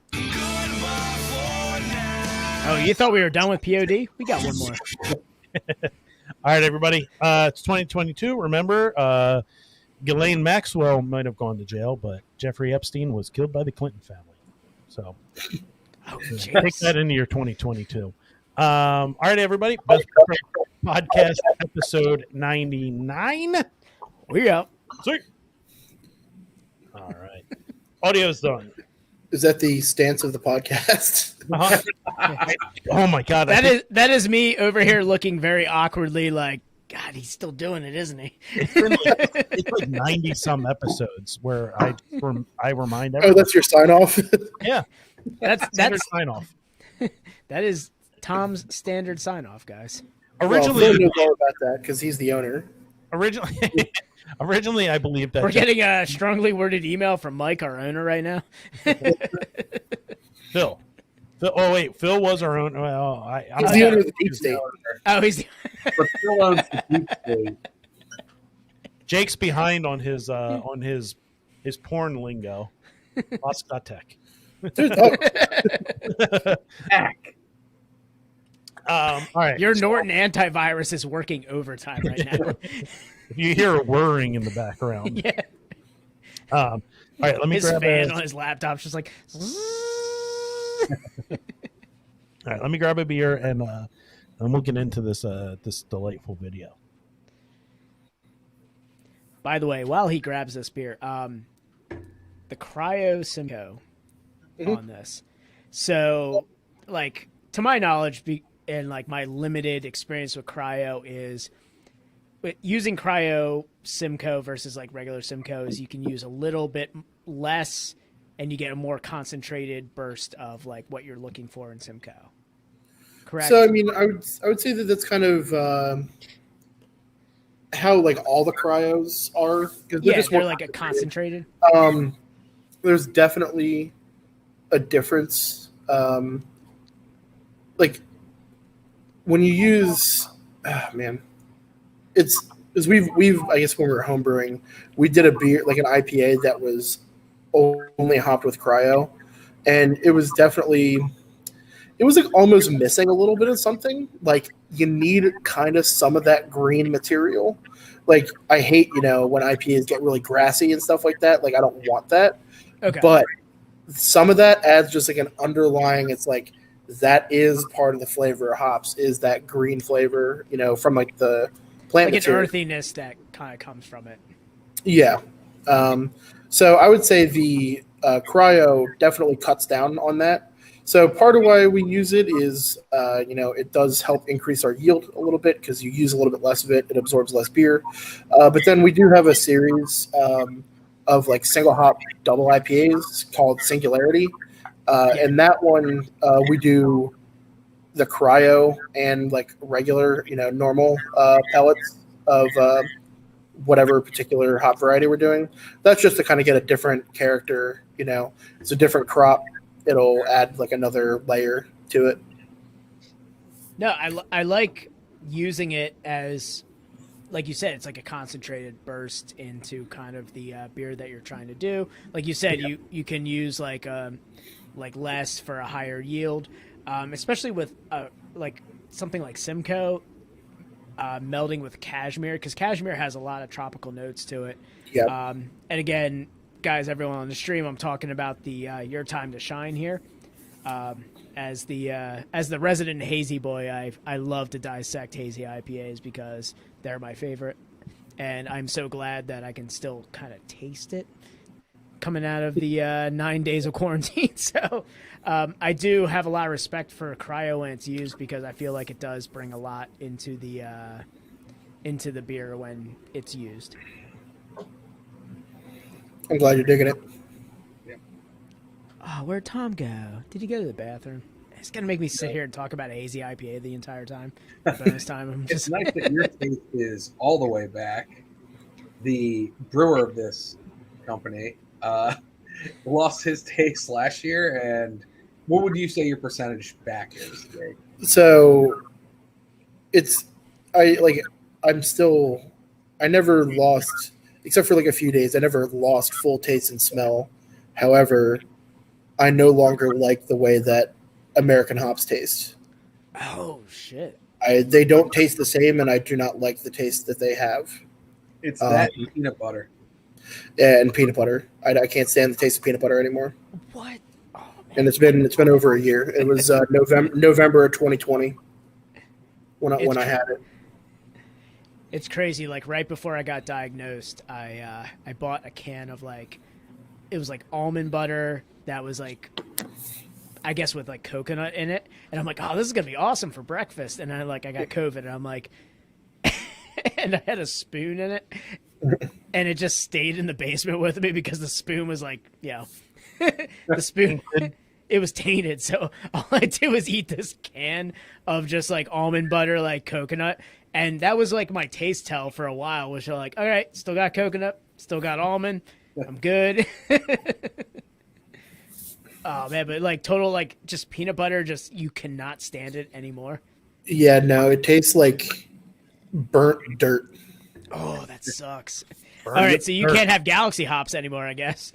Oh, you thought we were done with POD? We got one more. All right, everybody. It's 2022. Remember, Ghislaine Maxwell might have gone to jail, but Jeffrey Epstein was killed by the Clinton family. So take that into your 2022. All right, everybody. Best Podcast episode 99. We out. Sweet. All right. Audio's done. Is that the stance of the podcast? Oh my God. That is me over here looking very awkwardly like, God, he's still doing it, isn't he? It's like 90 some episodes where I remind everyone. Oh, that's your sign off? Yeah. That's sign off. That is Tom's standard sign off, guys. Originally, Phil knows all about that because he's the owner. Originally, I believe that we're getting a strongly worded email from Mike, our owner, right now. Phil. Oh wait, Phil was our owner. Well, He's the owner of the Deep State. Oh, he's. But Phil owns the Deep State. Jake's behind on his porn lingo. Oscatek. All right. Your Norton antivirus is working overtime right now. If you hear a whirring in the background. Yeah. All right, let me his grab fan on his laptop's just like. All right, let me grab a beer and we'll get into this delightful video. By the way, while he grabs this beer, the Cryo Simcoe on this. So, like, to my knowledge, and like my limited experience with Cryo is using Cryo Simcoe versus like regular Simcoe is you can use a little bit less and you get a more concentrated burst of like what you're looking for in Simcoe. Correct. So I mean, I would say that that's kind of how like all the cryos are. They're like a concentrated. There's definitely a difference. Like when you use, it's because we've I guess when we were homebrewing, we did a beer like an IPA that was only hopped with cryo, and it was definitely it was like almost missing a little bit of something. Like you need kind of some of that green material. Like I hate when IPAs get really grassy and stuff like that. Like I don't want that. Okay. But some of that adds just like an underlying. It's like that is part of the flavor of hops is that green flavor. From like the plant Like material. an earthiness that kind of comes from it. Yeah. So I would say the cryo definitely cuts down on that. So part of why we use it is, it does help increase our yield a little bit because you use a little bit less of it. It absorbs less beer. But then we do have a series of like single hop double IPAs called Singularity. And that one we do the cryo and like regular, normal pellets of whatever particular hop variety we're doing. That's just to kind of get a different character. It's a different crop. It'll add like another layer to it. No, I like using it as, like you said, it's like a concentrated burst into kind of the beer that you're trying to do. Like you said, you can use like less for a higher yield, especially with like something like Simcoe melding with cashmere, because cashmere has a lot of tropical notes to it. Yeah. And again, guys, everyone on the stream, I'm talking about the Your Time to Shine here. As the resident hazy boy, I love to dissect hazy IPAs because they're my favorite, and I'm so glad that I can still kind of taste it coming out of the 9 days of quarantine. So I do have a lot of respect for cryo when it's used because I feel like it does bring a lot into the beer when it's used. I'm glad you're digging it. Oh, where'd Tom go? Did he go to the bathroom? It's gonna make me sit here and talk about a hazy IPA the entire time. Bonus time. I'm It's just nice that your taste is all the way back. The brewer of this company lost his taste last year, and what would you say your percentage back is today? So I never lost, except for like a few days, I never lost full taste and smell. However, I no longer like the way that American hops taste. oh shit. They don't taste the same, and I do not like the taste that they have. It's that and peanut butter. And peanut butter. I can't stand the taste of peanut butter anymore. What? Oh, man. And it's been over a year. It was November of 2020 when I had it. It's crazy. Like right before I got diagnosed, I bought a can of it was like almond butter that was like, I guess with like coconut in it, and I'm like, oh, this is gonna be awesome for breakfast. And I got COVID, and I'm like, and I had a spoon in it, and it just stayed in the basement with me because the spoon was like, the spoon. It was tainted, so all I did was eat this can of just like almond butter, like coconut, and that was like my taste tell for a while. Was like, all right, still got coconut, still got almond, I'm good. Oh man, but like total like just peanut butter, just you cannot stand it anymore. Yeah, no, it tastes like burnt dirt. Oh, that sucks. All right, so you can't have Galaxy hops anymore, I guess.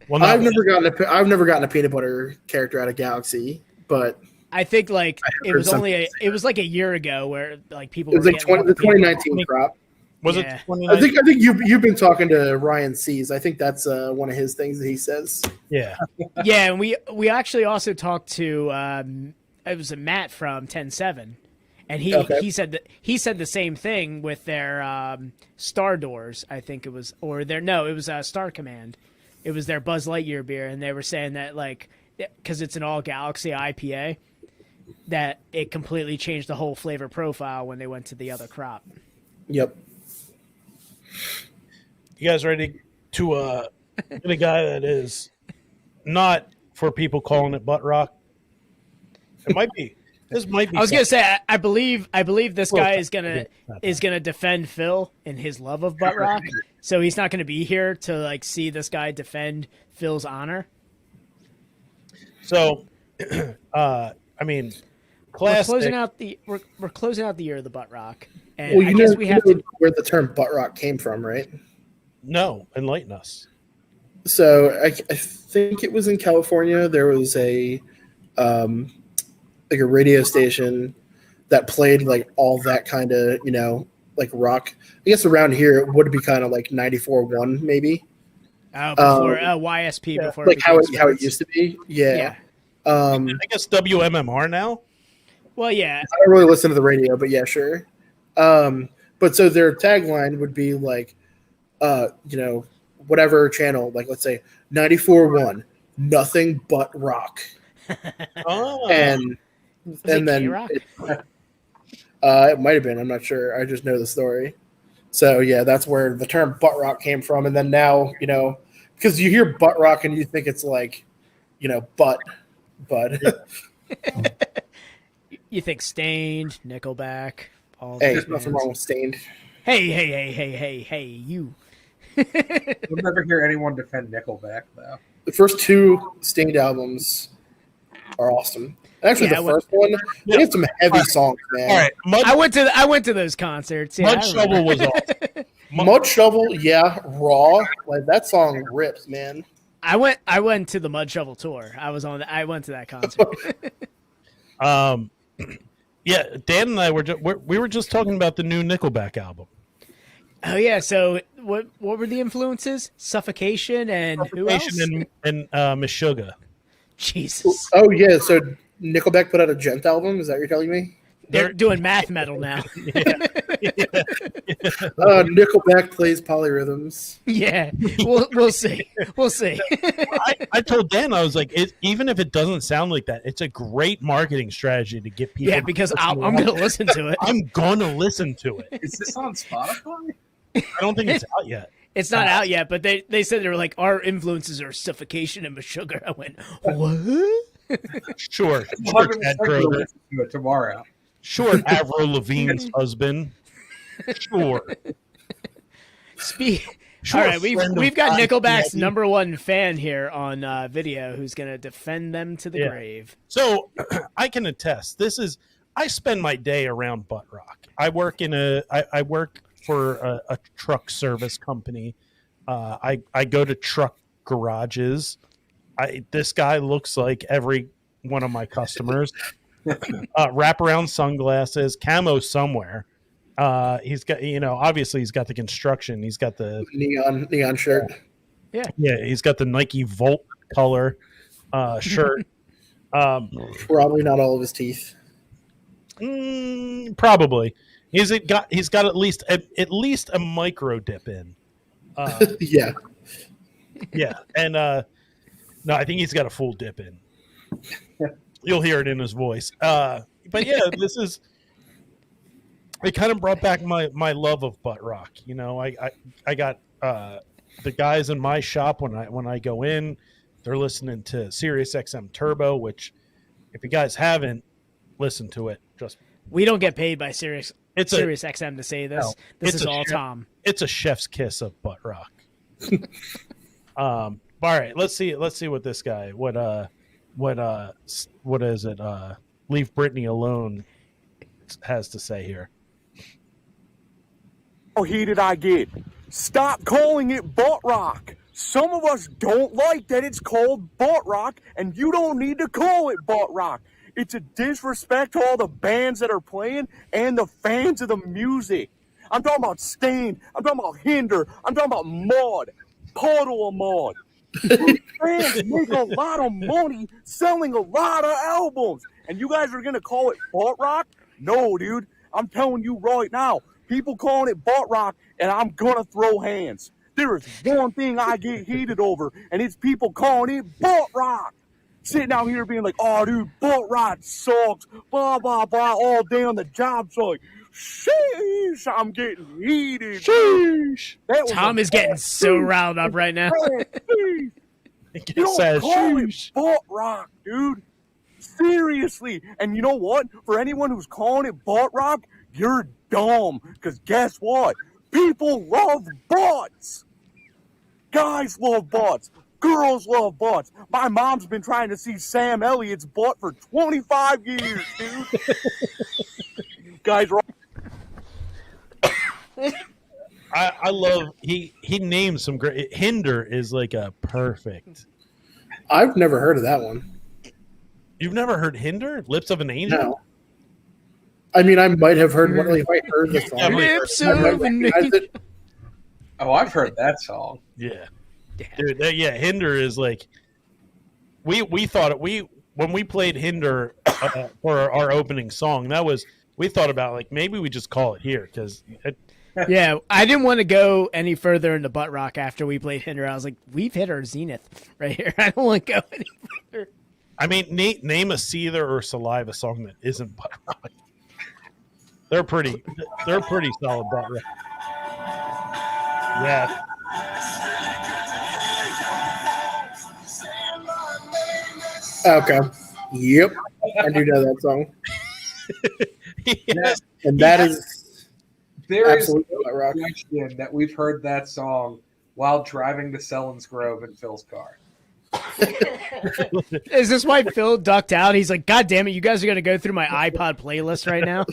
Well, I've never gotten a peanut butter character out of Galaxy, but I think like it was like a year ago where like people it was were like the 2019 crop. Was Yeah. it 2019? I think you've been talking to Ryan C's. I think that's one of his things that he says. Yeah. Yeah, and we actually also talked to it was a Matt from 10-7, and he said the same thing with their Star Doors. I think it was it was Star Command. It was their Buzz Lightyear beer, and they were saying that like because it's an all Galaxy IPA, that it completely changed the whole flavor profile when they went to the other crop. Yep. You guys ready to get a guy that is not for people calling it butt rock? It might be. This might be. I was gonna say I believe this guy is gonna defend Phil in his love of butt rock, so he's not gonna be here to like see this guy defend Phil's honor. So, I mean, classic. We're closing out the year of the butt rock. And Well, I guess we have to. where the term butt rock came from, right? No, enlighten us. So I think it was in California. There was a like a radio station that played like all that kind of like rock. I guess around here it would be kind of like 94.1 maybe. Before YSP, before like how it sports. used to be. Yeah. I guess WMMR now. Well, yeah. I don't really listen to the radio, but yeah, sure. But so their tagline would be like, whatever channel, like let's say 94.1, nothing but rock. Oh. And then K-Rock? It might have been. I'm not sure. I just know the story. So yeah, that's where the term butt rock came from. And then now, because you hear butt rock and you think it's like, butt. You think Stained, Nickelback, all Hey, those nothing bands. wrong with Stained. Hey, you. You'll never hear anyone defend Nickelback, though. The first two Stained albums are awesome. Actually, Yeah, the first one, they had some heavy songs, man. All right, I went to those concerts. Yeah, Mud Shovel was awesome. Mud Shovel, yeah, Raw, like that song rips, man. I went to the Mud Shovel tour. I went to that concert. Yeah, Dan and I we were just talking about the new Nickelback album. Oh yeah. So what were the influences? Suffocation and who else? Suffocation and Meshuggah. Jesus. Oh yeah, so Nickelback put out a Gent album. Is that what you're telling me? They're doing math metal now. Nickelback plays polyrhythms. Yeah, we'll see. We'll see. I told Dan, I was like, even if it doesn't sound like that, it's a great marketing strategy to get people. Yeah, because I'm going to listen to it. I'm going to listen to it. Is this on Spotify? I don't think it's out yet. It's not out yet, but they said they were like, our influences are Suffocation and Meshuggah. I went, what? Sure, I'll Chad Kroger. listen to it tomorrow. Sure, Avril Lavigne's husband. Sure. All right, we've got Nickelback's #1 fan here on video who's going to defend them to the grave. So I can attest. I spend my day around butt rock. I work for a truck service company. I go to truck garages. This guy looks like every one of my customers. Wraparound sunglasses, camo somewhere. He's got, obviously he's got the construction. He's got the neon shirt. Yeah. He's got the Nike Volt color shirt. Probably not all of his teeth. Probably. He's got at least a micro dip in. Yeah. Yeah, and no, I think he's got a full dip in. You'll hear it in his voice. But yeah, it kind of brought back my love of butt rock. I got the guys in my shop when I go in, they're listening to Sirius XM Turbo, which if you guys haven't listened to it, we don't get paid by Sirius XM to say this. No, this is all Tom. It's a chef's kiss of butt rock. All right, let's see what this guy what is it? Leave Britney Alone has to say here. How heated I get. Stop calling it butt rock. Some of us don't like that it's called butt rock, and you don't need to call it butt rock. It's a disrespect to all the bands that are playing and the fans of the music. I'm talking about Stained. I'm talking about Hinder. I'm talking about Mud. Puddle of Mud. These bands make a lot of money selling a lot of albums. And you guys are going to call it butt rock? No, dude. I'm telling you right now. People calling it butt rock, and I'm going to throw hands. There is one thing I get heated over, and it's people calling it butt rock. Sitting out here being like, oh, dude, butt rock sucks, blah, blah, blah, all day on the job site. Sheesh, I'm getting heated. Sheesh. Tom is getting so riled up right now. You don't call it butt rock, dude. Seriously. And you know what? For anyone who's calling it butt rock, you're dumb. Because guess what? People love butts. Guys love butts. Girls love butts. My mom's been trying to see Sam Elliott's butt for 25 years, dude. Guys, I love he names some great. Hinder is like a perfect. I've never heard of that one. You've never heard Hinder? Lips of an Angel? No. I mean, I might have heard one. Like, if I heard the song, Lips I might of an recognize it. Oh, I've heard that song. Yeah. Dude, Hinder is like we thought it when we played Hinder for our opening song, we thought about like maybe we just call it here because Yeah, I didn't want to go any further into butt rock after we played Hinder. I was like, we've hit our zenith right here. I don't want to go any further. I mean, name a Seether or Saliva song that isn't butt rock. They're pretty solid butt rock. Yeah. Okay. Yep. I do know that song. Yes. And that is There is absolutely no butt rock. question that we've heard that song while driving to Sellen's Grove in Phil's car. Is this why Phil ducked out? He's like, God damn it, you guys are going to go through my iPod playlist right now?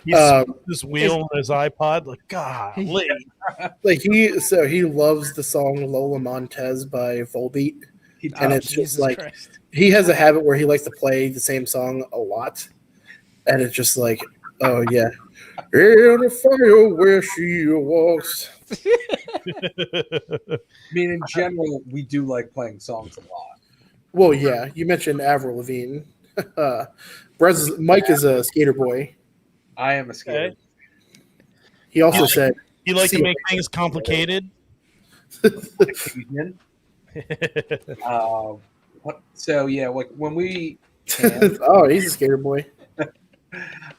He's this wheel on his iPod, like golly. Like he loves the song Lola Montez by Volbeat. And it's just like Christ. he has a habit where he likes to play the same song a lot. And it's just like, oh yeah. In the fire where she walks. I mean, in general, we do like playing songs a lot. Well, yeah. You mentioned Avril Lavigne. Mike is a skater boy. I am a skater. He also said You like to make things complicated? So yeah, like when we oh, he's a skater boy.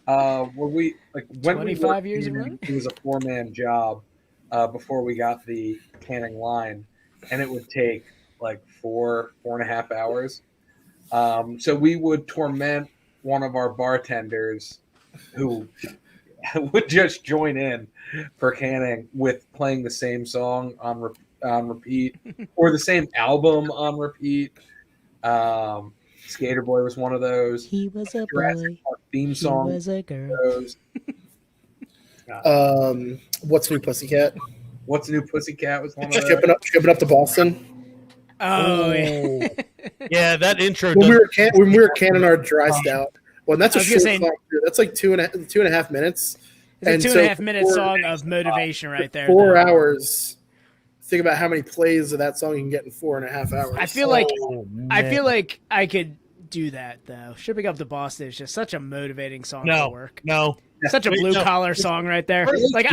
when we 25 years ago? it was a 4-man job before we got the canning line, and it would take like 4.5 hours. So we would torment one of our bartenders who would just join in for canning with playing the same song on repeat or the same album on repeat. Skater Boy was one of those. He was a Jurassic boy. Park theme She song. was a girl. Those. What's New Pussycat? What's New Pussycat was one of those. Shipping up to Boston. Oh, yeah. Yeah, that intro. When we were canning our dry stout. Well, and that's a I was gonna short say- song. Too. That's like two and a half minutes. It's a And 2.5 so minute for song of motivation right there. 4 though. hours. Think about how many plays of that song you can get in 4.5 hours. I feel like I could do that though. Shipping up to Boston is just such a motivating song for work. No. Such a blue collar song right there. Like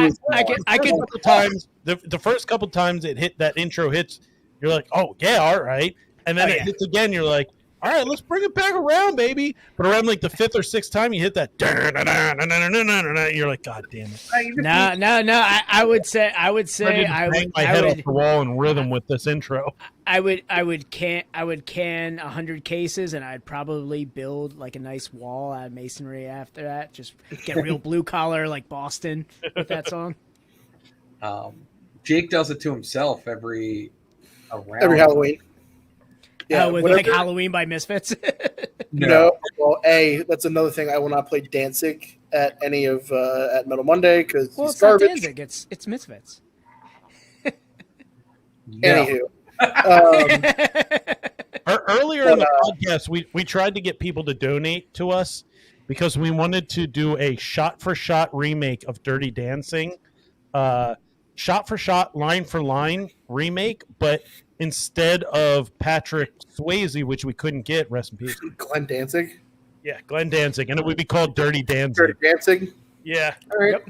I could times the first couple times that intro hits, you're like, oh yeah, all right, and then it hits again, you're like, all right, let's bring it back around, baby. But around like the 5th or 6th time, you hit that, you're like, god damn it. No. I would say I would bang my head off the wall in rhythm with this intro. I would can 100 cases, and I'd probably build like a nice wall out of masonry after that. Just get real blue collar like Boston with that song. Jake does it to himself every Halloween. Yeah, with like Halloween by Misfits. No. Well, that's another thing. I will not play Danzig at any of at Metal Monday because Well, he's it's not garbage. Danzig. It's Misfits. Anywho, earlier in the podcast, we tried to get people to donate to us because we wanted to do a shot-for-shot remake of Dirty Dancing, shot-for-shot, line-for-line remake, but instead of Patrick Swayze, which we couldn't get, rest in peace. Glenn Danzig. Yeah, Glenn Danzig, and it would be called Dirty Danzig. Dirty Dancing. Yeah. All right.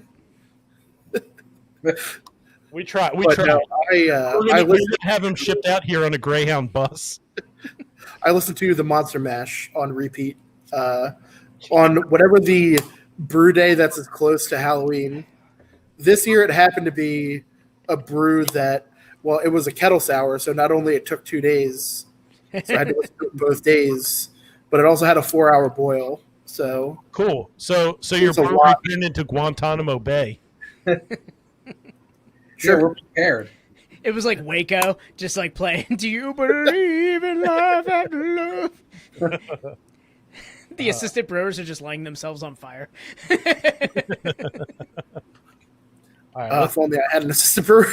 We tried. No, We're gonna have him shipped out here on a Greyhound bus. I listened to the Monster Mash on repeat on whatever the brew day that's as close to Halloween. This year it happened to be a brew that, well, it was a kettle sour, so not only it took 2 days, so I had to listen to it both days, but it also had a 4-hour boil. So cool. So your brewery turned into Guantanamo Bay. Sure, we're prepared. It was like Waco, just like playing. Do you believe in love after love? The assistant brewers are just lighting themselves on fire. All right, If only I had an assistant brewer.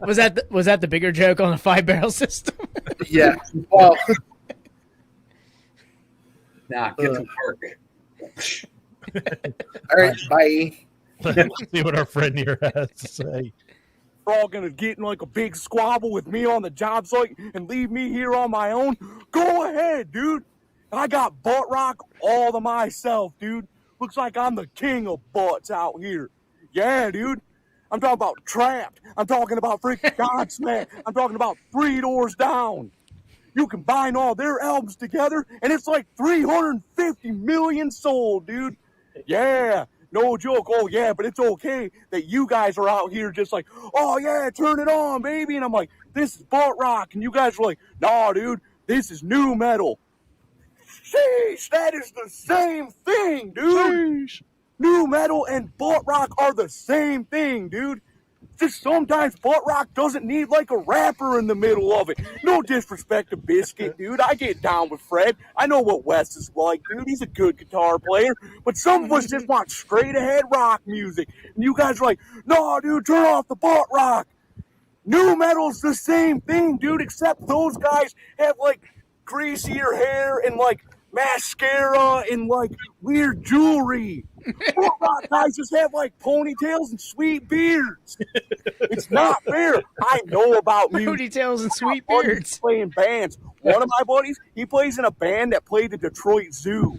Was that the bigger joke on a 5-barrel system? Yeah. Well, Nah, get to work. all right. Bye. let's see what our friend here has to say. They're all gonna get in like a big squabble with me on the job site and leave me here on my own. Go ahead, dude. I got butt rock all to myself, dude. Looks like I'm the king of butts out here. Yeah, dude. I'm talking about Trapped. I'm talking about freaking Godsmack. I'm talking about Three Doors Down. You combine all their albums together, and it's like 350 million sold, dude. Yeah, no joke. Oh, yeah, but it's okay that you guys are out here just like, oh, yeah, turn it on, baby. And I'm like, this is butt rock. And you guys are like, nah, dude, this is new metal. Sheesh, that is the same thing, dude. Sheesh. New metal and butt rock are the same thing, dude. Just sometimes butt rock doesn't need like a rapper in the middle of it. No disrespect to Biscuit, dude. I get down with Fred. I know what Wes is like, dude. He's a good guitar player. But some of us just want straight ahead rock music. And you guys are like, no, dude, turn off the butt rock. New metal's the same thing, dude, except those guys have like greasier hair and like mascara and like weird jewelry. Butt rock guys just have like ponytails and sweet beards. It's not fair. I know about music. Ponytails and sweet My buddies beards. playing bands. One of my buddies, he plays in a band that played the Detroit Zoo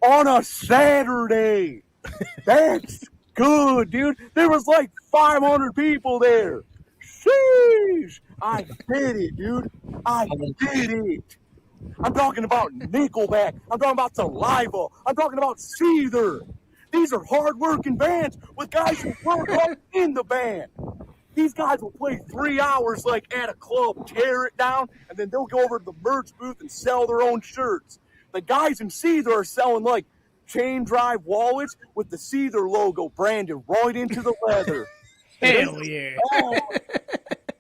on a Saturday. That's good, dude. There was like 500 people there. Sheesh. I did it, dude. I did it. I'm talking about Nickelback. I'm talking about Saliva. I'm talking about Seether. These are hard-working bands with guys who work hard in the band. These guys will play 3 hours like at a club, tear it down, and then they'll go over to the merch booth and sell their own shirts. The guys in Seether are selling like chain drive wallets with the Seether logo branded right into the leather. Hell yeah.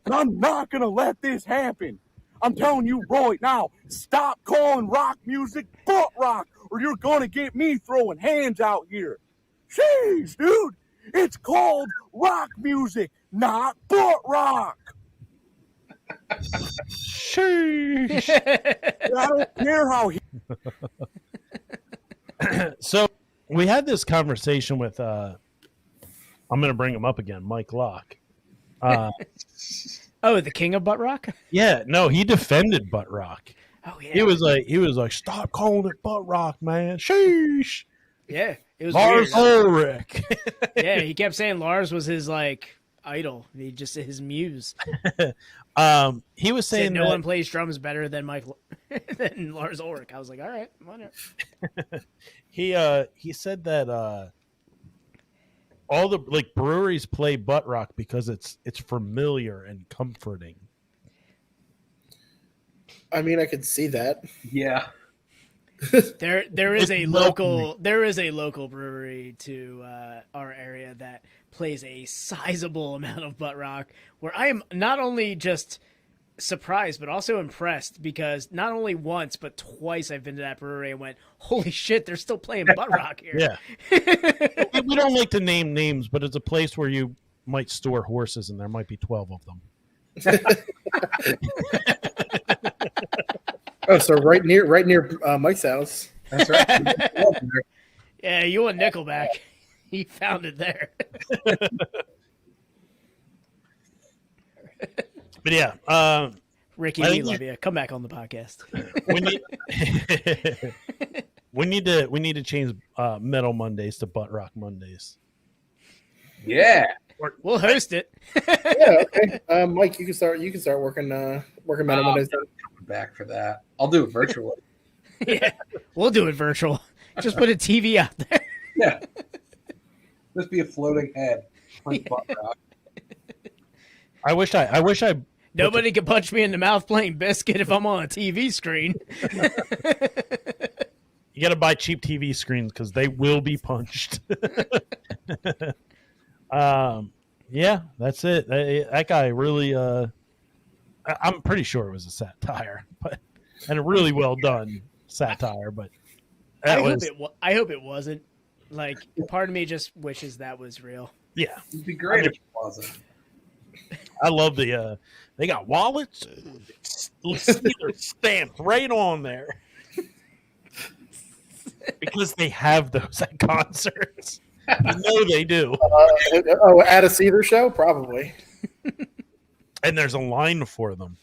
And I'm not going to let this happen. I'm telling you right now, stop calling rock music butt rock, or you're going to get me throwing hands out here. Jeez, dude, it's called rock music, not butt rock. Sheesh. I don't care how he... So we had this conversation with, I'm going to bring him up again, Mike Locke. Oh, the king of butt rock? Yeah, no, he defended butt rock. Oh yeah. He was like, stop calling it butt rock, man. Sheesh. Yeah, it was Lars weird. Ulrich. Yeah, he kept saying Lars was his like idol. He just his muse. He was saying Said no that, one plays drums better than than Lars Ulrich. I was like, all right, whatever. he said that all the like breweries play butt rock because it's familiar and comforting. I mean, I could see that. Yeah. There is a local brewery to our area that plays a sizable amount of butt rock, where I am not only just surprised but also impressed, because not only once but twice I've been to that brewery and went, holy shit, they're still playing butt rock here. Yeah. We don't like to name names, but it's a place where you might store horses and there might be 12 of them. Oh, so right near Mike's house. That's right. Yeah, you want Nickelback. He found it there. But yeah, Ricky, I we think love you. Come back on the podcast. we need to change Metal Mondays to Butt Rock Mondays. Yeah. We'll host it. Yeah, okay. Mike, you can start working Metal Mondays. Back for that. I'll do it virtually. Yeah, we'll do it virtual. Just put a TV out there. Yeah. Just be a floating head. Like butt rock. I wish I Nobody can punch me in the mouth playing Biscuit if I'm on a TV screen. You got to buy cheap TV screens because they will be punched. Yeah, that's it. That guy really. I'm pretty sure it was a satire, and really well done. satire, but I hope it wasn't. Like, part of me just wishes that was real. Yeah, It'd be great if it wasn't. I love the. They got wallets. See, they're stamped right on there because they have those at concerts. You know they do. At a Cedar show, probably. And there's a line for them.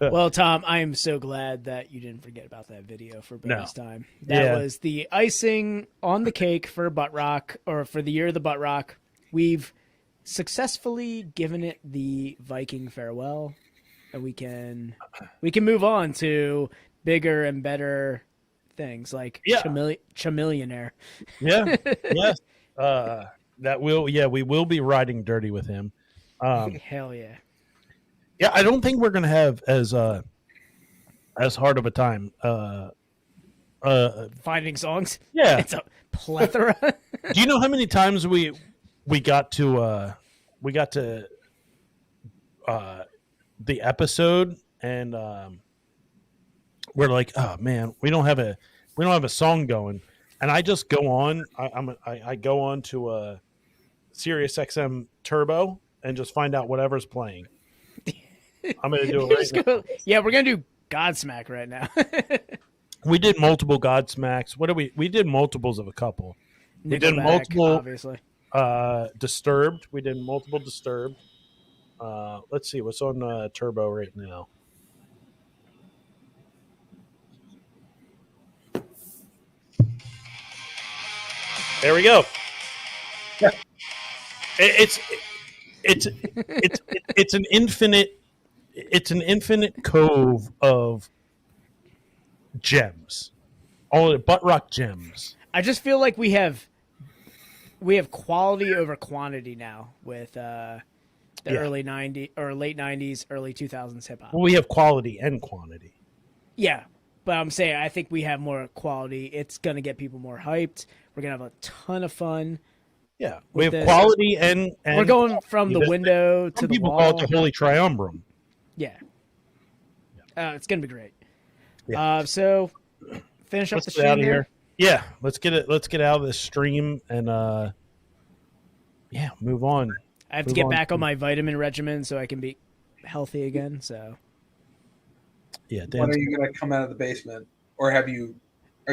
Well, Tom, I am so glad that you didn't forget about that video for bonus time. That was the icing on the cake for Butt Rock, or for the year of the Butt Rock. We've successfully given it the Viking farewell, and we can move on to bigger and better things like Chamillionaire. Yeah, yes. We will be riding dirty with him. Hell yeah. Yeah, I don't think we're gonna have as hard of a time finding songs. Yeah, it's a plethora. Do you know how many times we got to the episode and we're like, oh man, we don't have a song going, and I just go on. I go on to Sirius XM Turbo and just find out whatever's playing. I'm gonna do it right now. Yeah, we're gonna do Godsmack right now. We did multiple Godsmacks. What do we did multiples of a couple. We did multiple, obviously. Disturbed. We did multiple Disturbed. Let's see what's on Turbo right now. There we go. Yeah. It's an infinite cove of gems. All the Butt Rock gems. I just feel like we have quality over quantity now with the early 90s or late 90s, early 2000s hip hop. Well, we have quality and quantity. Yeah, but I'm saying I think we have more quality. It's going to get people more hyped. We're going to have a ton of fun. Yeah, we have quality and we're going from the window to the wall. People call it the Holy Triumvirate. Yeah. It's going to be great. Yeah. So finish up the stream here. Yeah, let's get out of this stream and move on. I have to get back on my vitamin regimen so I can be healthy again. So yeah, when are you going to come out of the basement, or are you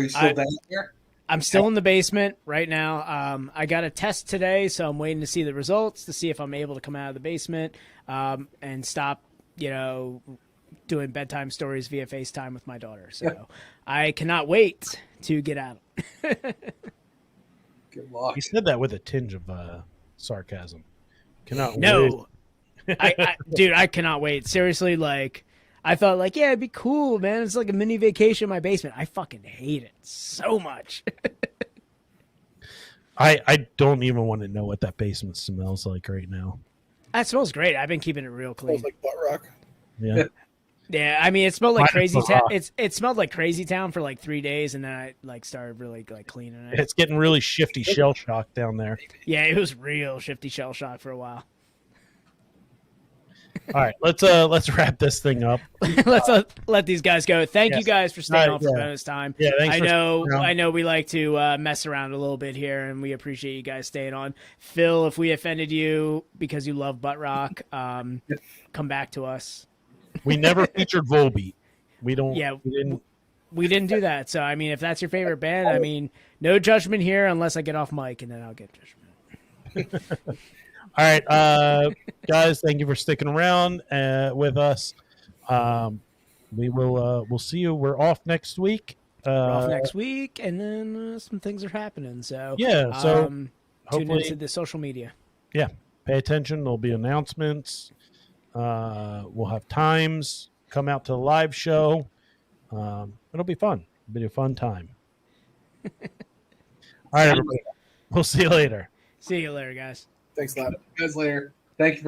still down there? I'm still in the basement right now. I got a test today, so I'm waiting to see the results to see if I'm able to come out of the basement and stop, doing bedtime stories via FaceTime with my daughter. So I cannot wait to get out. Good luck. You said that with a tinge of sarcasm. Cannot no, dude, I cannot wait. Seriously, I thought it'd be cool, man. It's like a mini vacation in my basement. I fucking hate it so much. I don't even want to know what that basement smells like right now. That smells great. I've been keeping it real clean. Smells like Butt Rock. Yeah. Yeah, I mean, it smelled like Crazy Town. It smelled like Crazy Town for 3 days, and then I started really cleaning it. It's getting really shifty shell shock down there. Yeah, it was real shifty shell shock for a while. All right, let's wrap this thing up. Let's let these guys go. Thank you guys for staying on for bonus time. Yeah, thanks. I know we like to mess around a little bit here, and we appreciate you guys staying on. Phil, if we offended you because you love Butt Rock, come back to us. We never featured Volbeat. We didn't do that. So I mean, if that's your favorite band, I mean, no judgment here unless I get off mic, and then I'll get judgment. All right, guys, thank you for sticking around with us. We'll see you. We're off next week. And then some things are happening. So tune into the social media. Yeah, pay attention. There'll be announcements. We'll have times. Come out to the live show. It'll be fun. It'll be a fun time. All right, everybody. We'll see you later. See you later, guys. Thanks a lot. See you guys later. Thank you for